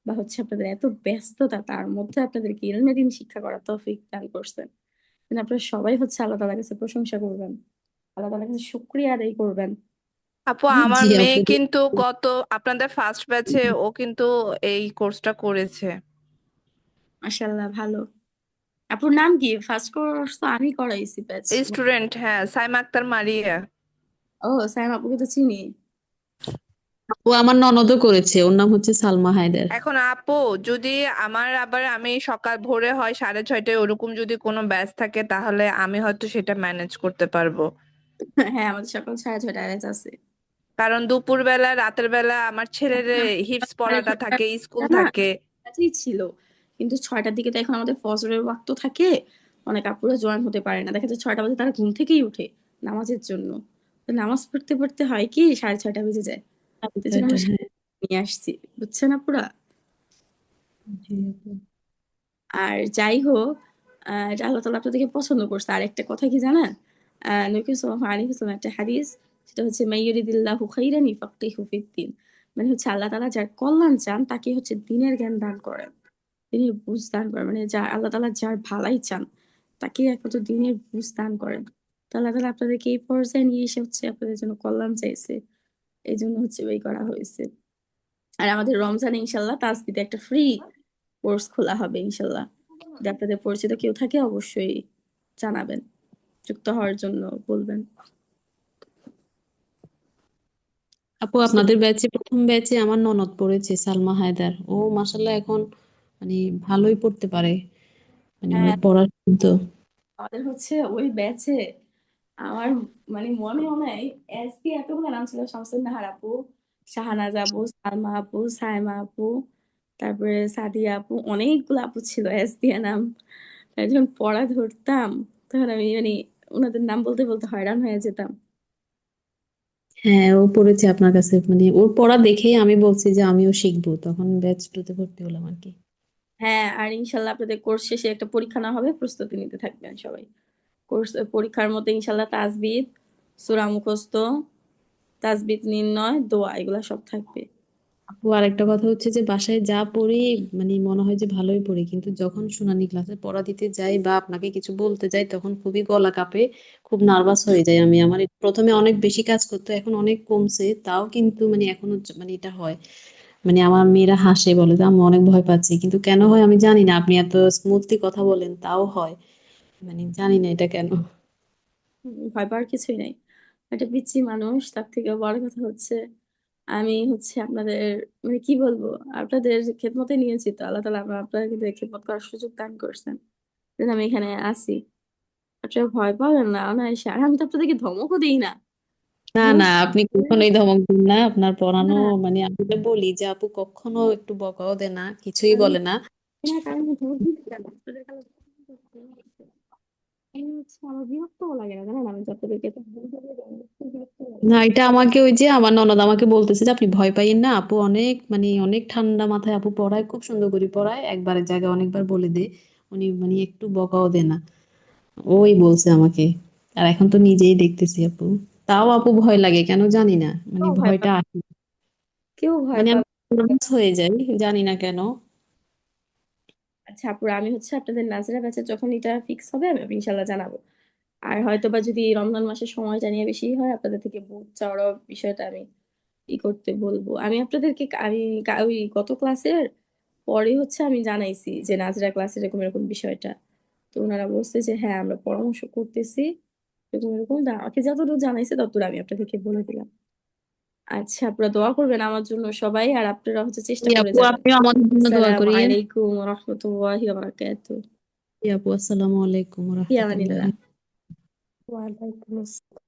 বা হচ্ছে আপনাদের এত ব্যস্ততা, তার মধ্যে আপনাদেরকে ইলমে দিন শিক্ষা করার তৌফিক দান করছেন। কিন্তু আপনারা সবাই হচ্ছে আল্লাহ তাআলার কাছে প্রশংসা করবেন, আল্লাহ তাআলার কাছে শুকরিয়া আদায় করবেন। আপু, আমার জি মেয়ে আপু। কিন্তু আপনাদের ফার্স্ট ব্যাচে ও কিন্তু এই কোর্সটা করেছে। মাশাআল্লাহ, ভালো। আপুর নাম কি? ফার্স্ট কোর্স তো আমি করাইছি ব্যাচ। স্টুডেন্ট, হ্যাঁ, সাইমা আক্তার মারিয়া। ও, সাইম আপুকে তো চিনি। ও আমার ননদও করেছে, ওর নাম হচ্ছে সালমা হায়দার। এখন আপু, যদি আমি সকাল ভোরে হয় 6:30টায় ওরকম যদি কোনো ব্যাচ থাকে, তাহলে আমি হয়তো সেটা ম্যানেজ করতে পারবো। হ্যাঁ, আমাদের সকাল 6:30টায় ব্যাচ আছে। কারণ দুপুর বেলা রাতের বেলা আমার ছেলের হিপস পড়াটা থাকে, স্কুল না, থাকে। কাছেই ছিল, কিন্তু 6টার দিকে তো এখন আমাদের ফজরের ওয়াক্ত থাকে, অনেক আপুরা জয়েন হতে পারে না। দেখা যায় 6টা বাজে তারা ঘুম থেকেই উঠে নামাজের জন্য। তো নামাজ পড়তে পড়তে হয় কি 6:30 বেজে যায়। তো জন্য আমরা হ্যাঁ। নিয়ে আসছি, বুঝছেন আপুরা? জি আপু। আর যাই হোক, এটা আল্লাহ তাআলা আপনাদেরকে পছন্দ করছে। আর একটা কথা কি জানেন? নবী করিম সাল্লাল্লাহু আলাইহি ওয়াসাল্লাম একটা হাদিস, সেটা হচ্ছে মাইয়ুরিদিল্লাহু খাইরান ইউফাক্কিহু ফিদ্দিন। মানে হচ্ছে আল্লাহ তাআলা যার কল্যাণ চান তাকে হচ্ছে দ্বীনের জ্ঞান দান করেন, দ্বীনের বুঝ দান করেন। মানে আল্লাহ তাআলা যার ভালাই চান তাকে একমাত্র দ্বীনের বুঝ দান করেন। তো আল্লাহ তাআলা আপনাদেরকে এই পর্যায়ে নিয়ে এসে হচ্ছে আপনাদের জন্য কল্যাণ চাইছে, এই জন্য হচ্ছে ওই করা হয়েছে। আর আমাদের রমজানে ইনশাল্লাহ তাসবিতে একটা ফ্রি কোর্স খোলা হবে ইনশাল্লাহ। যদি আপনাদের পরিচিত কেউ থাকে অবশ্যই জানাবেন, যুক্ত হওয়ার জন্য বলবেন। আপু, আপনাদের প্রথম ব্যাচে আমার ননদ পড়েছে, সালমা হায়দার। ও মাশাল্লাহ এখন মানে ভালোই পড়তে পারে, মানে ওর হ্যাঁ, পড়া শুনতো। আমাদের হচ্ছে ওই ব্যাচে আমার মানে মনে হয় এসপি এতগুলো নাম ছিল: শামসুন নাহার আপু, শাহানাজ আপু, সালমা আপু, সাইমা আপু, তারপরে সাদিয়া আপু, অনেকগুলো আপু ছিল এসপি নাম। তাই যখন পড়া ধরতাম তখন আমি মানে ওনাদের নাম বলতে বলতে হয়রান হয়ে যেতাম। হ্যাঁ, ও পড়েছে আপনার কাছে, মানে ওর পড়া দেখেই আমি বলছি যে আমিও শিখবো, তখন ব্যাচ 2-তে ভর্তি হলাম আর কি। হ্যাঁ, আর ইনশাল্লাহ আপনাদের কোর্স শেষে একটা পরীক্ষা না হবে, প্রস্তুতি নিতে থাকবেন সবাই। কোর্স পরীক্ষার মধ্যে ইনশাল্লাহ তাজবিদ, সূরা মুখস্থ, তাজবিদ নির্ণয়, দোয়া, এগুলা সব থাকবে। আপু, আরেকটা কথা হচ্ছে যে বাসায় যা পড়ি মানে মনে হয় যে ভালোই পড়ি, কিন্তু যখন শুনানি ক্লাসে পড়া দিতে যাই বা আপনাকে কিছু বলতে যাই তখন খুবই গলা কাঁপে, খুব নার্ভাস হয়ে যাই আমি। আমার প্রথমে অনেক বেশি কাজ করতো, এখন অনেক কমছে, তাও কিন্তু মানে এখনো মানে এটা হয়। মানে আমার মেয়েরা হাসে, বলে যে আমি অনেক ভয় পাচ্ছি, কিন্তু কেন হয় আমি জানি না। আপনি এত স্মুথলি কথা বলেন তাও হয়, মানে জানি না এটা কেন। ভয় পাওয়ার কিছুই নাই। একটা পিচ্ছি মানুষ, তার থেকে বড় কথা হচ্ছে আমি হচ্ছে আপনাদের মানে কি বলবো, আপনাদের খেদমতে নিয়েছি, তো আল্লাহ তাআলা আপনাদের খেদমত করার সুযোগ দান করছেন, যেন আমি এখানে আছি। আপনারা ভয় পাবেন না অনায়াসে। আর আমি তো আপনাদেরকে ধমকও দিই না। না ধমক না, আপনি কখনোই ধমক দিন না, আপনার পড়ানো না, মানে আমি তো বলি যে আপু কখনো একটু বকাও দেয় না, কিছুই আমি বলে না। না, কারণ আমি ধমক দিই কেন? আপনাদের কারো আমি হচ্ছে আমার বিরক্তও লাগে না, জানেন? আমি যতদেরকে বিরক্ত লাগে না, না। এটা আমাকে ওই যে আমার ননদ আমাকে বলতেছে যে আপনি ভয় পাইয়েন না, আপু অনেক মানে অনেক ঠান্ডা মাথায় আপু পড়ায়, খুব সুন্দর করে পড়ায়, একবারের জায়গায় অনেকবার বলে দে। উনি মানে একটু বকাও দেয় না। ওই বলছে আমাকে। আর এখন তো নিজেই দেখতেছি আপু। তাও আপু ভয় লাগে কেন জানি না, মানে কেউ ভয় ভয়টা পাবে, আসে। কেউ ভয় মানে আমি পাবে। নার্ভাস হয়ে যাই, জানি না কেন। আচ্ছা আপুরা, আমি হচ্ছে আপনাদের নাজরা ব্যাচে যখন এটা ফিক্স হবে আমি ইনশাল্লাহ জানাবো। আর হয়তো বা যদি রমজান মাসের সময়টা নিয়ে বেশি হয়, আপনাদের থেকে বুট চাওয়ার বিষয়টা আমি করতে বলবো। আমি আপনাদেরকে ওই গত ক্লাসের পরে হচ্ছে আমি জানাইছি যে নাজরা ক্লাসে এরকম এরকম বিষয়টা। তো ওনারা বলছে যে হ্যাঁ আমরা পরামর্শ করতেছি, এরকম এরকম। আমাকে যতদূর জানাইছে ততদূর আমি আপনাদেরকে বলে দিলাম। আচ্ছা, আপনারা দোয়া করবেন আমার জন্য সবাই, আর আপনারা হচ্ছে চেষ্টা জি করে আপু, যাবেন। আপনিও আমাদের জন্য দোয়া আসসালামু করিয়েন। আলাইকুম ওয়া রাহমাতুল্লাহি ওয়া বারাকাতুহু। জি আপু, আসসালামু আলাইকুম ফি আমানিল্লাহ। রহমতুল্লাহ। ওয়ালাইকুম আসসালাম।